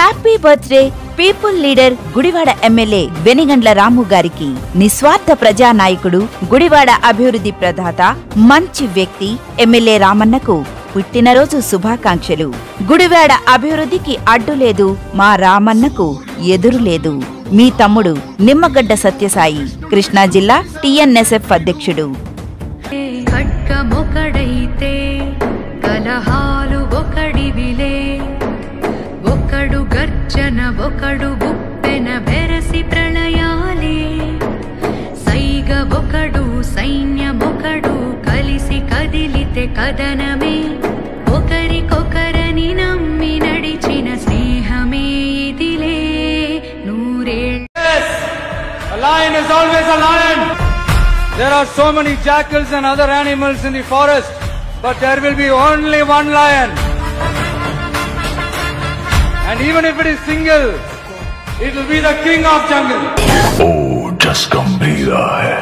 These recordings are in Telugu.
Happy birthday people leader Gudivada MLA Venigandla Ramu గారికి. నిస్వార్థ ప్రజానాయకుడు, గుడివాడ అభివృద్ధి ప్రదాత, మంచి వ్యక్తి ఎమ్మెల్యే రామన్నకు పుట్టినరోజు శుభాకాంక్షలు. గుడివాడ అభివృద్ధికి అడ్డు లేదు, మా రామన్నకు ఎదురు లేదు. మీ తమ్ముడు నిమ్మగడ్డ సత్యసాయి, కృష్ణా జిల్లా టిఎన్ఎస్ఎఫ్ అధ్యక్షుడు. ఖడ్గమొకడైతే కలహాలు ఒకడివిలే, ఒకడు గర్జన ఒకడు గుప్పెన బెరసి ప్రళయాలే, సైగ ఒకడు సైన్యమొకడు కలిసి కదిలితే కదనమే, ఒకరికొకరని నమ్మి నడిచిన స్నేహమే ఇదిలే నూరేళ్ళ. A lion is always a lion. There are so many jackals and other animals in the forest, but there will be only one lion. And even if it is single, it will be the king of jungle. Oh, just gambhira hai.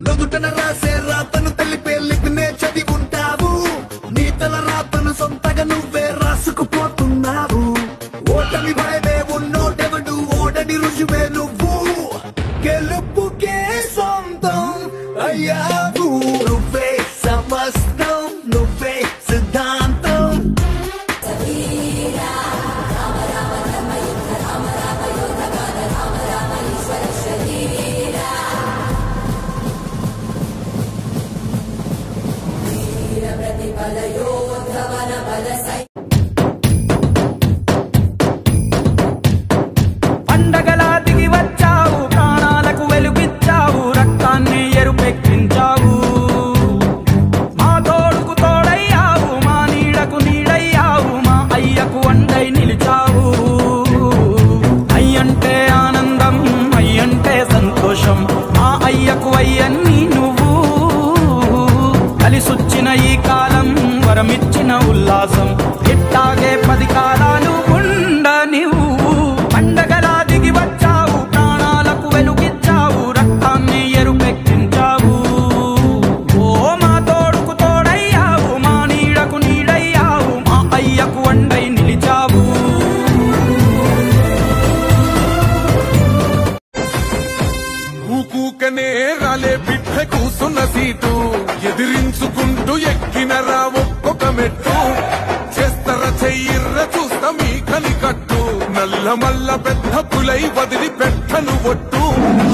నుదుటన రాసే రాతను తెలిపే లిపినే చదివి ఉంటావు, నీ తల రాతను సొంతగా నువ్వే రాసుకుపోతున్నావు. ఓటమి భయమే ఉన్నోటెవడు, ఓడని రుజువే నువ్వు, గెలుపుకే సొంతం అయ్యావు. నువ్వే సమస్తం, నువ్వే సిద్ధాంతం. పండగలా దిగి వచ్చావు, ప్రాణాలకు వెలుగిచ్చావు, రక్తాన్ని ఎరుపెక్కించావు. మా తోడుకు తోడయ్యావు, మా నీడకు నీడయ్యావు, మా అయ్యకు అండై నిలిచావు. అయ్యంటే ఆనందం, అయ్యంటే సంతోషం, మా అయ్యకు అయ్యన్ని నువ్వు. కలిసొచ్చిన ఈ కాలం వరమిచ్చిన ఉల్లాసం, ఇట్టాగే 10 కాలాలు ఉండ నువ్వు. పండగలా దిగి వచ్చావు, ప్రాణాలకు వెలుగిచ్చావు, రక్తాన్ని ఎరుపెక్కించావు. ఓ మా తోడుకు తోడయ్యావు, మా నీడకు నీడయ్యావు, మా అయ్యకు అండై నిలిచావు. ఊకూకనే రాలే బిడ్డ కూసున్న సీటు, ఎదిరించుకుంటూ ఎక్కినరా ఒక్కొక్క మెట్టు. చేస్తర చెయ్యిర్ర చూస్తా మీ కనికట్టు, నల్ల మల్ల పెద్ద పులై వదిలి పెట్టను ఒట్టు.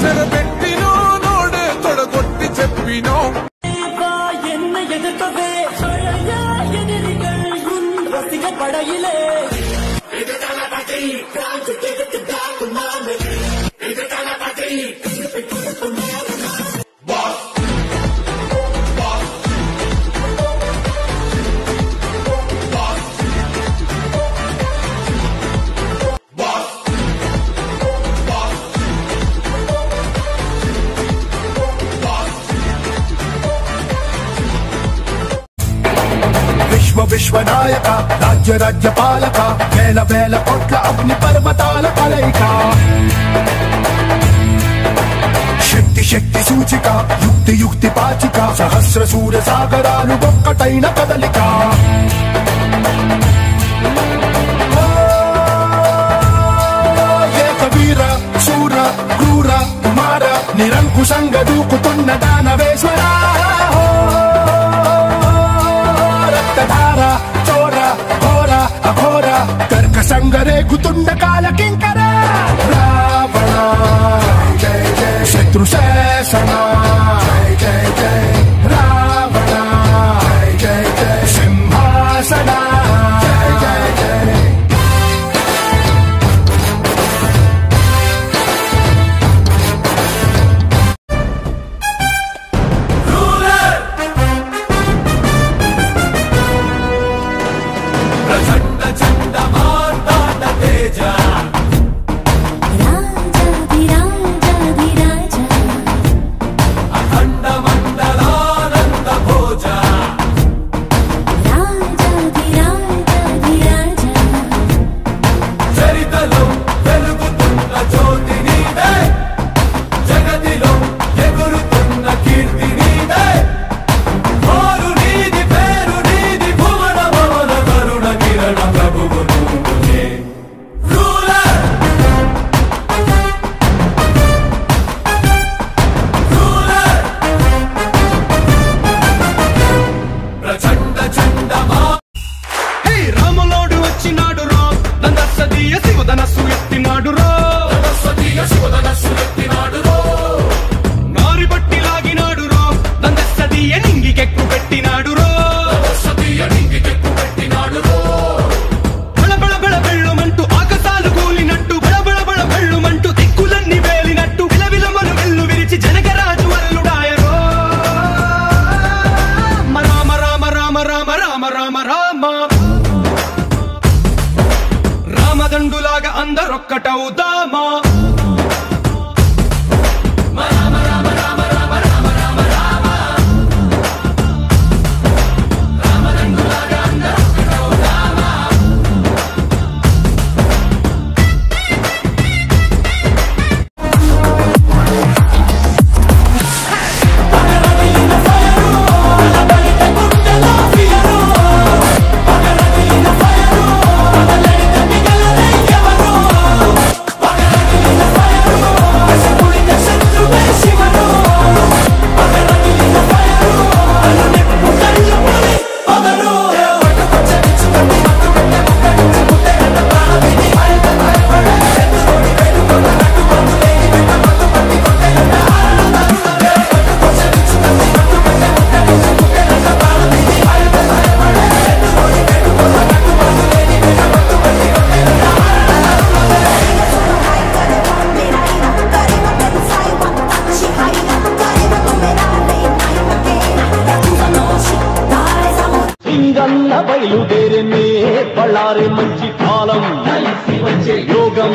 చెరబెట్టినో నోడే తొడగొట్టి చెప్పినో என்ன எதிர்த்தவே எதிரிகள் உன் ரசிக படையிலே. విశ్వనాయక రాజ్య రాజ్యపాలక, వేల వేల కోట్ల అగ్ని పర్వతాల కలయిక. శక్తి శక్తి సూచిక, యుక్తి యుక్తి పాచిక, సహస్ర సూర్య సాగరాలు ఒక్కటైన కదలిక. ఏకవీర శూర క్రూర కుమార, నిరంకుశంగా దూకుతున్న దానవేశ్వర. రక్తధార చోర ఘోర అఘోర, కర్కసంగరేగుతుండ కాల కింకర. రావణ జయ జయ, శత్రు శాసన జయ జయ జయ, రావణ జయ జయ జయ, సింహాసన శివధనస్సు ఎత్తినాడు రో నారి బట్టి లాగినాడు రో దందస్తీయ నింగికెక్కు పెట్టినాడు రో బళబళ బళ బెళ్ళుమంటూ ఆకాశాలు కూలినట్టు బళబళ బళ బెళ్ళుమంటూ దిక్కులన్నీ వేలినట్టు విలవిలమలు వెల్లు విరిచి జనకరాజు వరలుడాయరో రామ రామ రామ రామ రామ రామ రామ రామదండులాగా అందరొక్కటవుదామా బయలుదేరనే బళ్ళారే మంచి కాలం యోగం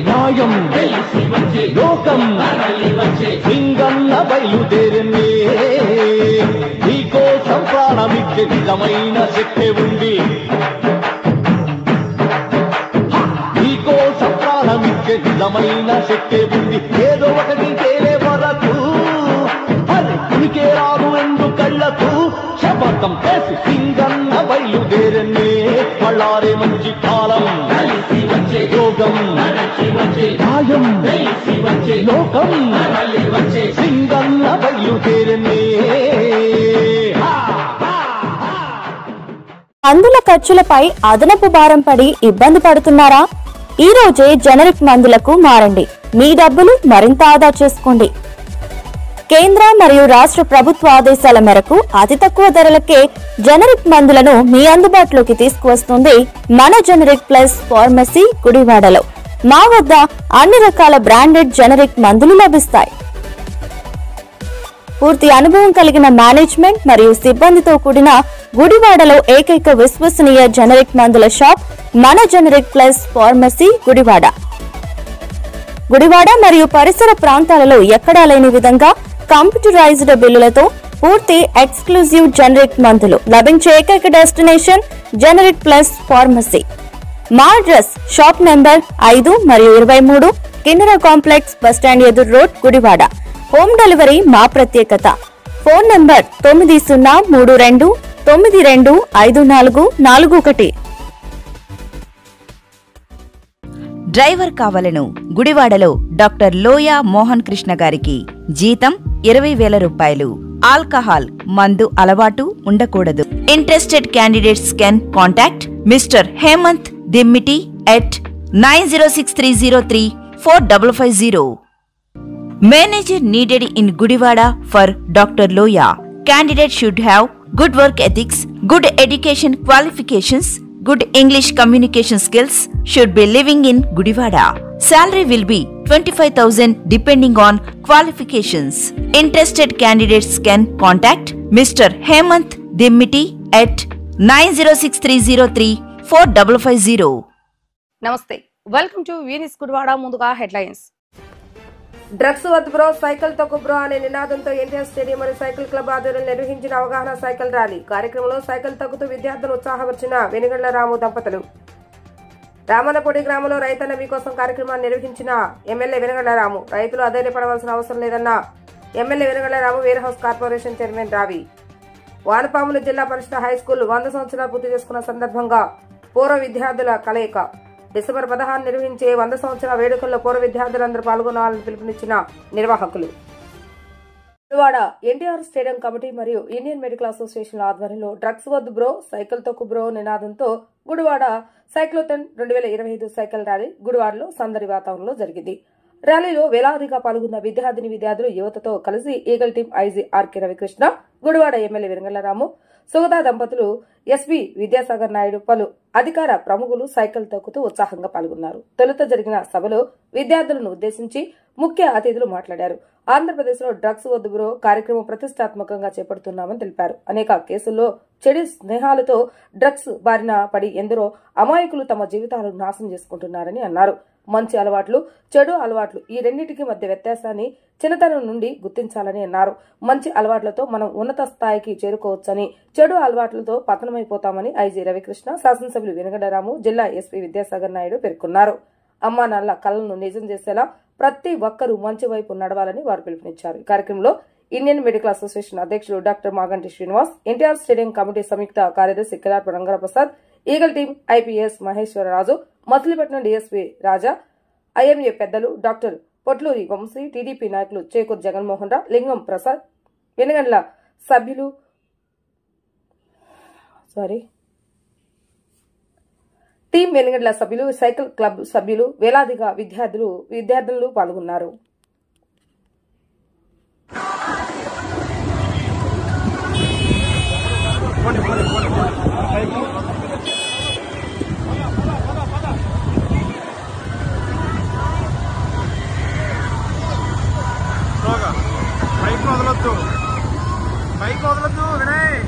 న్యాయం లోకం సింగన్న బయలుదేరనే నీకోసం ప్రాణమిచ్చే నిజమైన శక్తి ఉంది నీకోసం ప్రాణమిచ్చే నిజమైన శక్తి ఉంది ఏదో ఒకటి తేలే వరకు ఉనికే రాదు ఎందు కళ్ళకు శపథం చేసి సింగన్న బయలుదేరనే బళ్ళారే మంచి కాలం యోగం న్యాయం లోకం సింగన్న బయలుదేరనే మందుల ఖర్చులపై అదనపు భారం పడి ఇబ్బంది పడుతున్నారా? ఈ రోజే జనరిక్ మందులకు మారండి. మీ డబ్బులు మరింత ఆదా చేసుకోండి. కేంద్ర మరియు రాష్ట్ర ప్రభుత్వ ఆదేశాల మేరకు అతి తక్కువ ధరలకే జనరిక్ మందులను మీ అందుబాటులోకి తీసుకువస్తుంది మన జనరిక్ ప్లస్ ఫార్మసీ గుడివాడలో. మా వద్ద అన్ని రకాల బ్రాండెడ్ జనరిక్ మందులు లభిస్తాయి. పూర్తి అనుభవం కలిగిన మేనేజ్మెంట్ మరియు సిబ్బందితో కూడిన గుడివాడలో ఏకైక విశ్వసనీయ జనరిక్ మందుల షాప్ మన generic plus pharmacy Gudivada. Gudivada మరియు పరిసర ప్రాంతాలలో ఎక్కడా లేని విధంగా కంప్యూటరైజ్డ్ బిల్లులతో పూర్తి ఎక్స్క్లూజివ్ జనరిక్ మందులు లభించే ఏకైక డెస్టినేషన్ జనరిక్ ప్లస్ ఫార్మసీ. మా అడ్రస్ షాప్ నెంబర్ 5 మరియు 23 కిన్నెర కాంప్లెక్స్ బస్టాండ్ ఎదురు రోడ్ గుడివాడ. హోమ్ డెలివరీ మా ప్రత్యేకత. Phone number 9032925441. డ్రైవర్ కావాలను గుడివాడలో డాక్టర్ లోయా మోహన్ కృష్ణ గారికి జీతం 20,000 రూపాయలు. ఆల్కహాల్ మందు అలవాటు ఉండకూడదు. Interested candidates can contact mister Hemanth Dimmiti at 9063034550. Manager needed in Gudivada for Dr. Loya. Candidate should have good work ethics, good education qualifications, good English communication skills, should be living in Gudivada. Salary will be 25,000 depending on qualifications. Interested candidates can contact Mr. Hemant Dimmiti at 9063034550. నమస్తే, వెల్కమ్ టు వీనిస్ గుడివాడ. ముందుగా హెడ్లైన్స్. డ్రగ్స్ వద్దు బ్రో, సైకిల్ తొక్కు బ్రో అనే నినాదంతో ఎన్టీఆర్ స్టేడియం మరియు సైకిల్ క్లబ్ ఆధ్వర్యంలో నిర్వహించిన అవగాహన సైకిల్ ర్యాలీ కార్యక్రమంలో సైకిల్ తొక్కుతూ విద్యార్థులు ఉత్సాహపరిచిన వెనుగండ్ల రాము దంపతులు. రామన్నపొడి గ్రామంలో రైతన్న మీకోసం కార్యక్రమాన్ని నిర్వహించిన ఎమ్మెల్యే వెనుగండ్ల రాము. రైతులు అధైర్యపడవలసిన అవసరం లేదన్న ఎమ్మెల్యే వెనుగండ్ల రాము. వేర్ హౌస్ కార్పొరేషన్ చైర్మన్ రావి. వానపాముల జిల్లా పరిషత్ హై స్కూల్ 100 సంవత్సరాలు పూర్తి చేసుకున్న సందర్భంగా పూర్వ విద్యార్థుల కలయిక. డిసెంబర్ 16 నిర్వహించే 100 సంవత్సరాల వేడుకల్లో పూర్వ విద్యార్థులందరూ పాల్గొనాలని పిలుపునిచ్చిన నిర్వాహకులు. గుడివాడ ఎన్టీఆర్ స్టేడియం కమిటీ మరియు ఇండియన్ మెడికల్ అసోసియేషన్ ఆధ్వర్యంలో డ్రగ్స్ వద్దు బ్రో సైకిల్ తొక్కు బ్రో నినాదంతో గుడివాడ సైక్లోథన్ 2025 సైకిల్ ర్యాలీ గుడివాడలో సందడి వాతావరణంలో జరిగింది. ర్యాలీలో వేలాదిగా పాల్గొన్న విద్యార్థులు యువతతో కలిసి eagle team IG RK Ravikrishna, Gudivada MLA Venigandla Ramu, Sugatha దంపతులు, ఎస్పీ విద్యాసాగర్ నాయుడు, పలు అధికార ప్రముఖులు సైకిల్ తొక్కుతూ ఉత్సాహంగా పాల్గొన్నారు. తొలుత జరిగిన సభలో విద్యార్థులను ఉద్దేశించి ముఖ్య అతిథులు మాట్లాడారు. ఆంధ్రప్రదేశ్లో డ్రగ్స్ వద్దు బ్రో కార్యక్రమం ప్రతిష్టాత్మకంగా చేపడుతున్నామని తెలిపారు. అనేక కేసుల్లో చెడు స్నేహాలతో డ్రగ్స్ బారిన పడి ఎందరో అమాయకులు తమ జీవితాలను నాశనం చేసుకుంటున్నారని అన్నారు. మంచి అలవాట్లు, చెడు అలవాట్లు ఈ రెండింటికి మధ్య వ్యత్యాసాన్ని చిన్నతనం నుండి గుర్తించాలని అన్నారు. మంచి అలవాట్లతో మనం ఉన్నత స్థాయికి చేరుకోవచ్చని, చెడు అలవాట్లతో పతనమైపోతామని ఐజీ రవికృష్ణ, శాసనసభ్యులు వెనిగండ్ల రాము, జిల్లా ఎస్పీ విద్యాసాగర్ నాయుడు పేర్కొన్నారు. అమ్మా నాన్నల కళలను నిజం చేసేలా ప్రతి ఒక్కరూ మంచి వైపు నడవాలని వారు పిలుపునిచ్చారు. ఈ కార్యక్రమంలో ఇండియన్ మెడికల్ అసోసియేషన్ అధ్యక్షుడు doctor Maganti Srinivas, NTR stadium committee సంయుక్త కార్యదర్శి Kilar Rangaprasad, eagle team IPS Maheswararaju, Machilipatnam DSP Raja, IMA పెద్దలు డాక్టర్ పొట్లూరి వంశీ, టీడీపీ నాయకులు చేకూరు జగన్మోహన్ రావు, లింగం ప్రసాద్, వెనుగండ్ల సభ్యులు టీం వెనుగండ్ల సభ్యులు, సైకిల్ క్లబ్ సభ్యులు, వేలాదిగా విద్యార్థులు పాల్గొన్నారు. బైక్ వదలొద్దు వినయ్.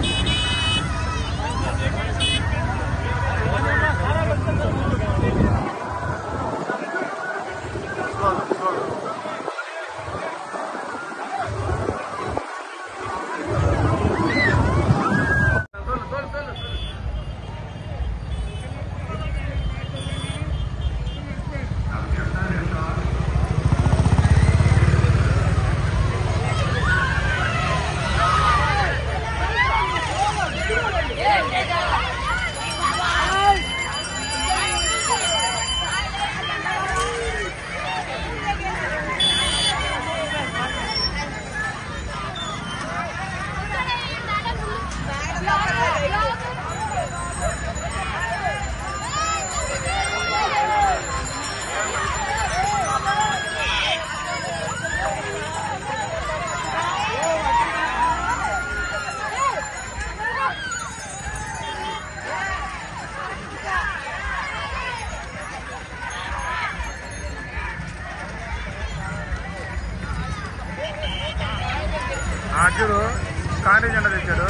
అర్జుడు కాంగ్రెస్ జెండా తెచ్చాడు.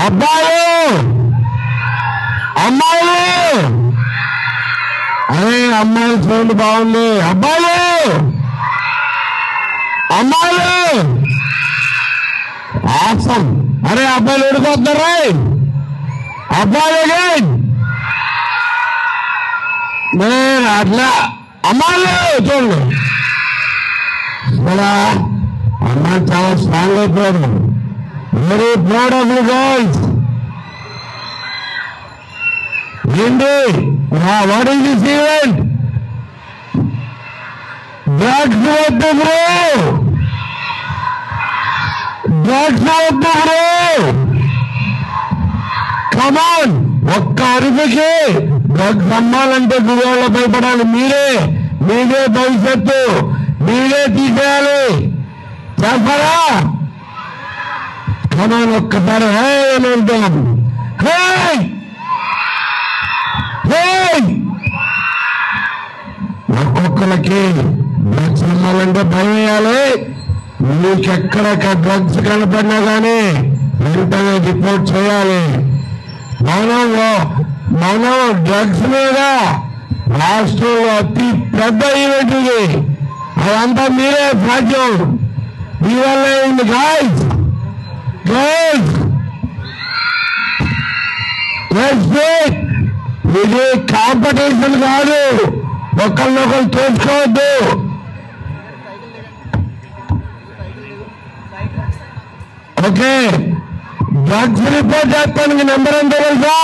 అబ్బాయి అమ్మాయి అరే అమ్మాయి సౌండ్ బాగుంది. అబ్బాయి అమ్మాయి ఆసమ్ అరే అబ్బాయిలు ఓడిపోతున్నారా? అబ్బాయిలు నేను అట్లా అమ్మాయిలు చూడండి, అలా అమ్మాయి చాలా స్ట్రాంగ్ అయిపోయారు. Very proud of you girls. ఏంటి what is this event? Drugs వద్దు బ్రో, డ్రగ్స్ వద్దు బ్రో. కమాన్, ఒక్క అరుపుకి డ్రగ్స్ అమ్మాలంటే గుడివాళ్ళ భయపడాలి. మీరే భవిష్యత్తు, మీరే తీసేయాలి. చేస్తారా? కమాన్, ఒక్కసారి ఏమంటాం? ఒక్కొక్కరికి డ్రగ్స్ అమ్మాలంటే భయం వేయాలి. మీకెక్కడ డ్రగ్స్ కనపడినా కానీ వెంటనే రిపోర్ట్ చేయాలి. మనం డ్రగ్స్ మీద రాష్ట్రంలో అతి పెద్ద ఈవెంట్ ఇది. అదంతా మీరే సాధ్యం. మీ వల్ల అయింది గర్ల్స్. ఇది కాంపిటీషన్ కాదు, ఒకరినొకరు తోచుకోవద్దు. ఓకే, డ్రగ్స్ రిపోర్ట్ చేస్తానికి నెంబర్ ఎంత తెలుసా?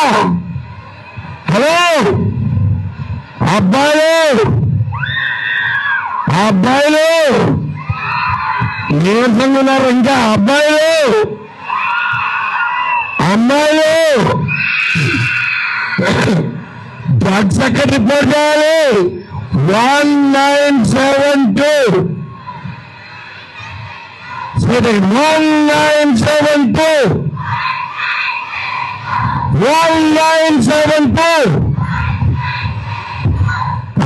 హలో అబ్బాయిలు నీరసంగా ఉన్నారు. ఇంకా అమ్మాయిలు డ్రగ్స్ ఎక్కడ రిపోర్ట్ చేయాలి? 1972 1972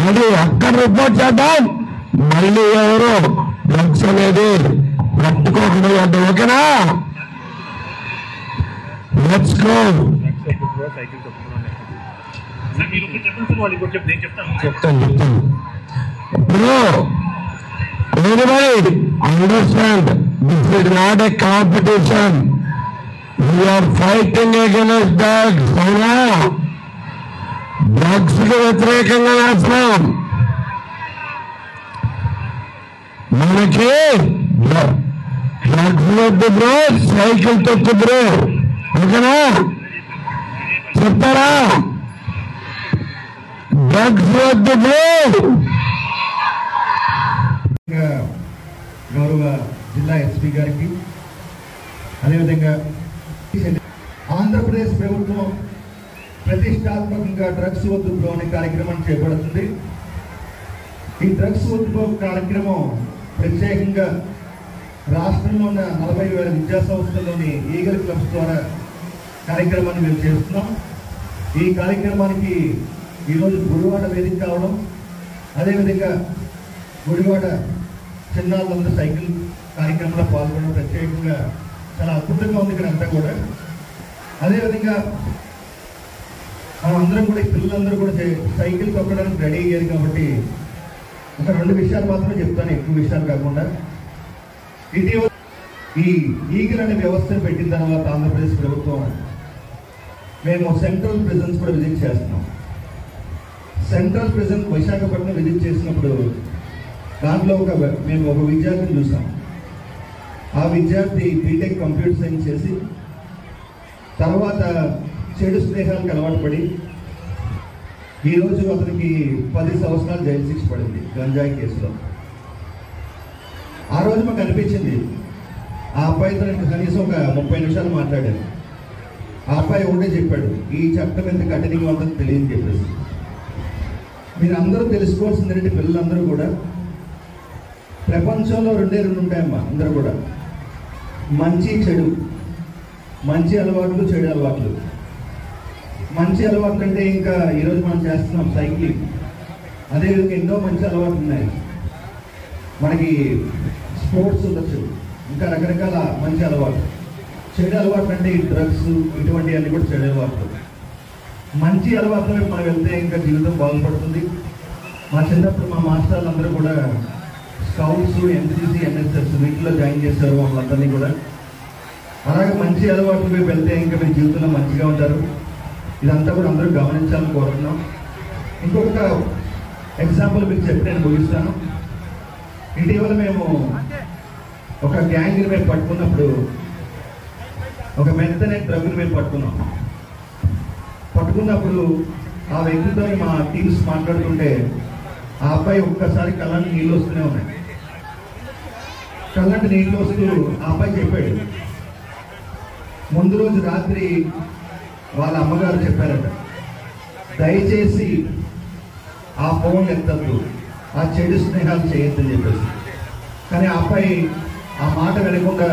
అది అక్కడ రిపోర్ట్ చేద్దాం. మళ్ళీ ఎవరు డ్రగ్స్ అనేది పట్టుకోకుండా ఉంటాం. ఓకేనా? Let's go. చెప్తాను. ఇప్పుడు everybody understand, this is not a competition. We are fighting against drugs. అవునా? డ్రగ్స్ కి వ్యతిరేకంగా వేస్తున్నాం. మనకి డ్రగ్స్ వద్దు బ్రో, సైకిల్ తొక్కు బ్రో. ఓకేనా? చెప్తారా? డ్రగ్స్ వద్దు బ్రో. గౌరవ జిల్లా ఎస్పీ గారికి, అదేవిధంగా ఆంధ్రప్రదేశ్ ప్రభుత్వం ప్రతిష్టాత్మకంగా డ్రగ్స్ వద్దు బ్రో అనే కార్యక్రమం చేపడుతుంది. ఈ డ్రగ్స్ వద్దు బ్రో కార్యక్రమం ప్రత్యేకంగా రాష్ట్రంలో ఉన్న 40,000 విద్యా సంస్థల్లోని ఈగల్ క్లబ్స్ ద్వారా కార్యక్రమాన్ని మేము చేస్తున్నాం. ఈ కార్యక్రమానికి ఈరోజు గుడివాడ వేదిక కావడం, అదేవిధంగా గుడివాడ చిన్నాళ్ళందరూ సైకిల్ కార్యక్రమంలో పాల్గొనడం ప్రత్యేకంగా చాలా అద్భుతంగా ఉంది ఇక్కడ అంతా కూడా. అదేవిధంగా అందరం కూడా ఈ పిల్లలందరూ కూడా సైకిల్ తొక్కడానికి రెడీ అయ్యారు. కాబట్టి ఒక 2 విషయాలు మాత్రమే చెప్తాను, ఎక్కువ విషయాలు కాకుండా. ఇటీవల ఈ ఈగల్ అనే వ్యవస్థను పెట్టిన తర్వాత ఆంధ్రప్రదేశ్ ప్రభుత్వం మేము సెంట్రల్ ప్రిజన్స్ కూడా విజిట్ చేస్తున్నాం. సెంట్రల్ ప్రిజన్ విశాఖపట్నం విజిట్ చేసినప్పుడు దాంట్లో మేము ఒక విద్యార్థిని చూసాం. ఆ విద్యార్థి బీటెక్ కంప్యూటర్ సైన్స్ చేసి తర్వాత చెడు స్నేహాలకు అలవాటు పడి ఈరోజు అతనికి 10 సంవత్సరాలు జైలు శిక్ష పడింది గంజాయి కేసులో. ఆ రోజు మాకు అనిపించింది, ఆ అబ్బాయితో నేను కనీసం ఒక 30 నిమిషాలు మాట్లాడాను. ఆ అబ్బాయి ఒకటే చెప్పాడు, ఈ చట్టం ఎంత కఠినంగా ఉంటుందో తెలియని చెప్పేసి. మీరు అందరూ తెలుసుకోవాల్సింది ఏంటంటే పిల్లలందరూ కూడా ప్రపంచంలో 2 ఉంటాయమ్మా. అందరూ కూడా మంచి చెడు, మంచి అలవాట్లు, చెడు అలవాట్లు. మంచి అలవాట్లు అంటే ఇంకా ఈరోజు మనం చేస్తున్నాం సైక్లింగ్, అదేవిధంగా ఎన్నో మంచి అలవాట్లు ఉన్నాయి మనకి. స్పోర్ట్స్ ఉండొచ్చు, ఇంకా రకరకాల మంచి అలవాట్లు. చెడు అలవాట్లు అంటే ఈ డ్రగ్స్, ఇటువంటివన్నీ కూడా చెడు అలవాట్లు. మంచి అలవాట్ల వైపు మనం వెళ్తే ఇంకా జీవితం బాగుపడుతుంది. మా చిన్నప్పుడు మా మాస్టర్లు అందరూ కూడా స్కౌట్స్, ఎన్సీసీ, ఎన్ఎస్ఎస్ వీటిలో జాయిన్ చేశారు మమ్మల్ని అందరినీ కూడా. అలాగే మంచి అలవాట్లు వైపు వెళ్తే ఇంకా మీ జీవితంలో మంచిగా ఉంటారు. ఇదంతా కూడా అందరూ గమనించాలని కోరుతున్నాం. ఇంకొక ఎగ్జాంపుల్ మీకు చెప్పి నేను ముగిస్తాను. ఇటీవల మేము ఒక గ్యాంగ్ని మేము పట్టుకున్నప్పుడు ఒక మెత్తనే డ్రగ్ని మేము పట్టుకున్నప్పుడు ఆ వ్యక్తితో మా టీమ్స్ మాట్లాడుతుంటే ఆ అబ్బాయి ఒక్కసారి కళ్ళని నీళ్ళు వస్తూనే ఉన్నాయి. కళ్ళంటి నీళ్ళు వస్తూ ఆ అబ్బాయి చెప్పాడు, ముందు రోజు రాత్రి వాళ్ళ అమ్మగారు చెప్పారట, దయచేసి ఆ ఫోన్ ఎత్తద్దు, ఆ చెడు స్నేహాలు చేయొద్దని చెప్పేసి. కానీ ఆ అబ్బాయి ఆ మాట వినకుండా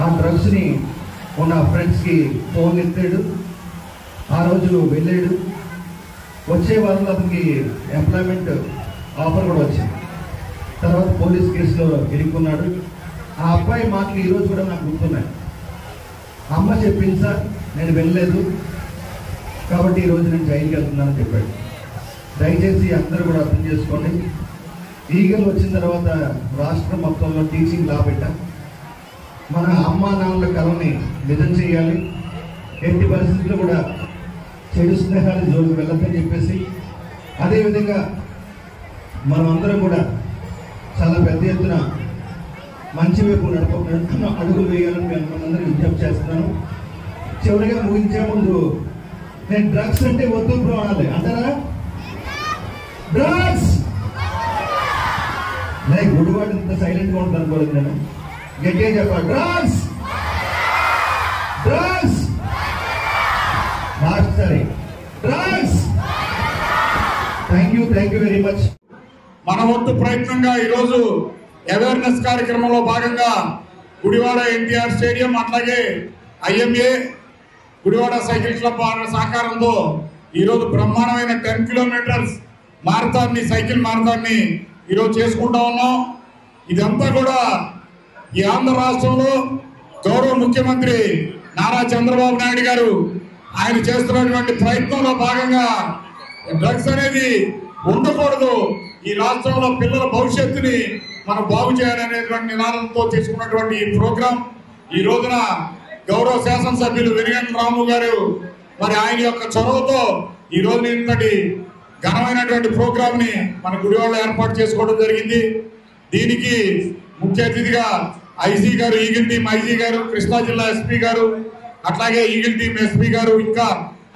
ఆ డ్రగ్స్ని ఉన్న ఫ్రెండ్స్కి ఫోన్ ఎత్తాడు. ఆ రోజు వెళ్ళాడు. వచ్చే వారంలో అతనికి ఎంప్లాయ్మెంట్ ఆఫర్ కూడా వచ్చింది. తర్వాత పోలీస్ కేసులో ఇరుక్కున్నాడు. ఆ అబ్బాయి మాటలు ఈరోజు కూడా నాకు గుర్తున్నాయి. అమ్మ చెప్పింది సార్, నేను వెళ్ళలేదు కాబట్టి ఈరోజు నేను జైలుకి వెళ్తున్నానని చెప్పాడు. దయచేసి అందరూ కూడా అర్థం చేసుకోండి. ఈగలు వచ్చిన తర్వాత రాష్ట్రం మొత్తంలో టీచింగ్ లా పెట్టాం. మన అమ్మా నాన్నల కళని నిజం చేయాలి. ఎట్టి పరిస్థితుల్లో కూడా చెడు స్నేహాలు జోలికి వెళ్ళొద్దని చెప్పేసి, అదేవిధంగా మనం అందరం కూడా చాలా పెద్ద ఎత్తున మంచి వైపు నడుపుతున్న అడుగులు వేయాలని మేము మనందరికీ విజ్ఞప్తి చేస్తున్నాను. చివరిగా ముగించే ముందు నేను డ్రగ్స్ అంటే వద్దు బ్రో అనాలి అంటారా? డ్రగ్స్ లైక్ గుడివాడ ఇంత సైలెంట్గా ఉంటుంది అనుకోలేదు. నేను గట్టిగా చెప్పాలి, డ్రగ్స్ డ్రగ్స్ లాస్ట్ సరే drugs. Thank you very much. మన వంతు ప్రయత్నంగా ఈరోజు అవేర్నెస్ కార్యక్రమంలో భాగంగా గుడివాడ ఎన్టీఆర్ స్టేడియం అట్లాగే ఐఎంఏ గుడివాడ సైకిల్ క్లబ్ సహకారంతో ఈరోజు బ్రహ్మాండమైన 10 కిలోమీటర్స్ మారథాన్ని, సైకిల్ మారథాన్ని ఈరోజు చేసుకుంటా ఉన్నాం. ఇదంతా కూడా ఈ ఆంధ్ర రాష్ట్రంలో గౌరవ ముఖ్యమంత్రి నారా చంద్రబాబు నాయుడు గారు ఆయన చేస్తున్నటువంటి ప్రయత్నంలో భాగంగా డ్రగ్స్ అనేది ఉండకూడదు, ఈ రాష్ట్రంలో పిల్లల భవిష్యత్తుని మనం బాగు చేయాలనేటువంటి నినాదంతో తీసుకున్నటువంటి ఈ ప్రోగ్రాం ఈ రోజున గౌరవ శాసనసభ్యులు వెనిగండ్ల రాము గారు మరి ఆయన యొక్క చొరవతో ఈ రోజున ఇంతటి ఘనమైనటువంటి ప్రోగ్రామ్ ని మన గుడివాడలో ఏర్పాటు చేసుకోవడం జరిగింది. దీనికి ముఖ్య అతిథిగా ఐజీ గారు, ఈగిల్ టీం ఐజీ గారు, కృష్ణా జిల్లా ఎస్పీ గారు, అట్లాగే ఈగిల్ టీం ఎస్పీ గారు, ఇంకా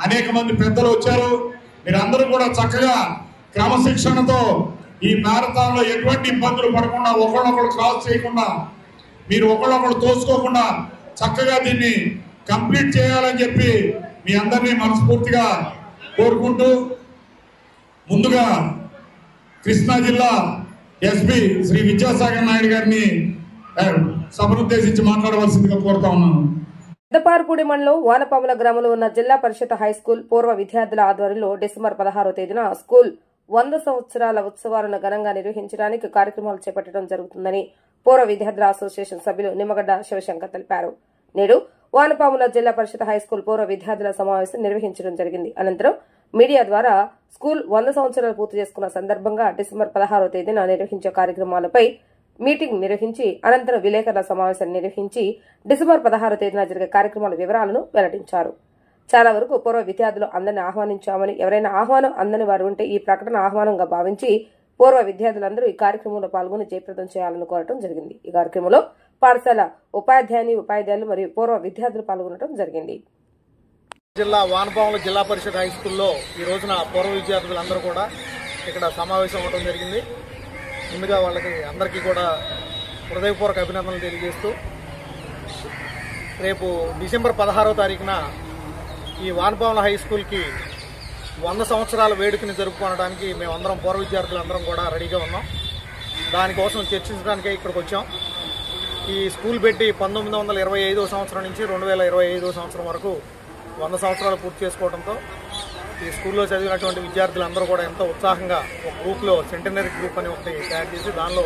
అనేక మంది పెద్దలు వచ్చారు. మీరందరూ కూడా చక్కగా క్రమశిక్షణతో ఈ మ్యారథాన్ లో ఎటువంటి ఇబ్బందులు పడకుండా, ఒకళ్ళొకళ్ళు క్రాస్ చేయకుండా, మీరు ఒకళ్ళొకళ్ళు తోసుకోకుండా చక్కగా దీన్ని కంప్లీట్ చేయాలని చెప్పి మీ అందరినీ మనస్ఫూర్తిగా కోరుకుంటూ, ముందుగా కృష్ణా జిల్లా ఎస్పీ శ్రీ విద్యాసాగర్ నాయుడు గారిని సభనుద్దేశించి మాట్లాడవలసిందిగా కోరుతా ఉన్నాను. పెద్దపారుపూడి మండలం వానపాముల గ్రామంలో ఉన్న జిల్లా పరిషత్ హైస్కూల్ పూర్వ విద్యార్థుల ఆధ్వర్యంలో డిసెంబర్ 16వ తేదీన స్కూల్ 100 సంవత్సరాల ఉత్సవాలను ఘనంగా నిర్వహించడానికి కార్యక్రమాలు చేపట్టడం జరుగుతుందని పూర్వ విద్యార్థుల అసోసియేషన్ సభ్యులు నిమ్మగడ్డ శివశంకర్ తెలిపారు. నేడు వానపాముల జిల్లా పరిషత్ హైస్కూల్ పూర్వ విద్యార్థుల సమావేశం నిర్వహించడం జరిగింది. అనంతరం మీడియా ద్వారా స్కూల్ 100 సంవత్సరాలు పూర్తి చేసుకున్న సందర్భంగా డిసెంబర్ 16వ తేదీన నిర్వహించే కార్యక్రమాలపై మీటింగ్ నిర్వహించి అనంతరం విలేకరుల సమావేశాన్ని నిర్వహించి డిసెంబర్ 16వ తేదీన జరిగే కార్యక్రమాల వివరాలను వెల్లడించారు. చాలా వరకు పూర్వ విద్యార్థులు అందరినీ ఆహ్వానించామని, ఎవరైనా ఆహ్వానం అందని వారు ఉంటే ఈ ప్రకటన ఆహ్వానంగా భావించి పూర్వ విద్యార్థులందరూ ఈ కార్యక్రమంలో పాల్గొని జయప్రదం చేయాలని కోరడం జరిగింది. ఈ కార్యక్రమంలో పాఠశాల ఉపాధ్యాయులు మరియు పూర్వ విద్యార్థులు పాల్గొనడం జరిగింది. జిల్లా వానపాముల జిల్లా పరిషత్ హై స్కూల్లో ఈ రోజున పూర్వ విద్యార్థులందరూ కూడా ఇక్కడ సమావేశం అవ్వడం జరిగింది. ముందుగా వాళ్ళకి అందరికీ కూడా హృదయపూర్వక అభినందనలు తెలియజేస్తూ, రేపు డిసెంబర్ 16వ తారీఖున ఈ వానపాముల హై స్కూల్కి 100 సంవత్సరాల వేడుకని జరుపుకోవడానికి మేమందరం పూర్వ విద్యార్థులందరం కూడా రెడీగా ఉన్నాం. దానికోసం చర్చించడానికే ఇక్కడికి వచ్చాం. ఈ స్కూల్ పెట్టి 1925వ సంవత్సరం నుంచి 2025వ సంవత్సరం వరకు 100 సంవత్సరాలు పూర్తి చేసుకోవడంతో ఈ స్కూల్లో చదివినటువంటి విద్యార్థులందరూ కూడా ఎంతో ఉత్సాహంగా ఒక గ్రూప్లో సెంటనరీ గ్రూప్ అని ఒకటి తయారు చేసి దానిలో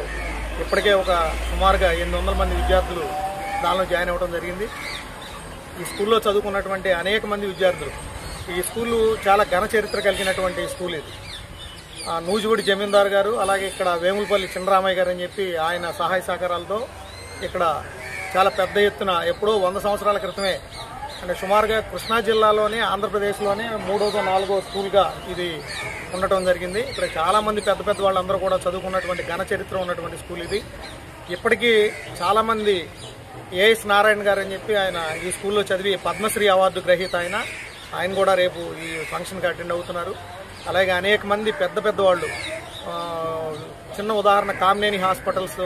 ఇప్పటికే ఒక సుమారుగా 800 మంది విద్యార్థులు దానిలో జాయిన్ అవ్వడం జరిగింది. ఈ స్కూల్లో చదువుకున్నటువంటి అనేక మంది విద్యార్థులు, ఈ స్కూలు చాలా ఘన చరిత్ర కలిగినటువంటి స్కూల్ ఇది. నూజివీడి జమీందార్ గారు, అలాగే ఇక్కడ వేములపల్లి చిన్నరామయ్య గారు అని చెప్పి ఆయన సహాయ సహకారాలతో ఇక్కడ చాలా పెద్ద ఎత్తున ఎప్పుడో 100 సంవత్సరాల క్రితమే అంటే సుమారుగా కృష్ణా జిల్లాలోనే ఆంధ్రప్రదేశ్లోనే 3వ 4వ స్కూల్గా ఇది ఉండటం జరిగింది. ఇక్కడ చాలామంది పెద్ద పెద్ద వాళ్ళందరూ కూడా చదువుకున్నటువంటి ఘన చరిత్ర ఉన్నటువంటి స్కూల్ ఇది. ఇప్పటికీ చాలామంది ఏఎస్ నారాయణ గారు అని చెప్పి ఆయన ఈ స్కూల్లో చదివి పద్మశ్రీ అవార్డు గ్రహీత ఆయన కూడా రేపు ఈ ఫంక్షన్కి అటెండ్ అవుతున్నారు. అలాగే అనేక మంది పెద్ద పెద్ద వాళ్ళు, చిన్న ఉదాహరణ కామినేని హాస్పిటల్స్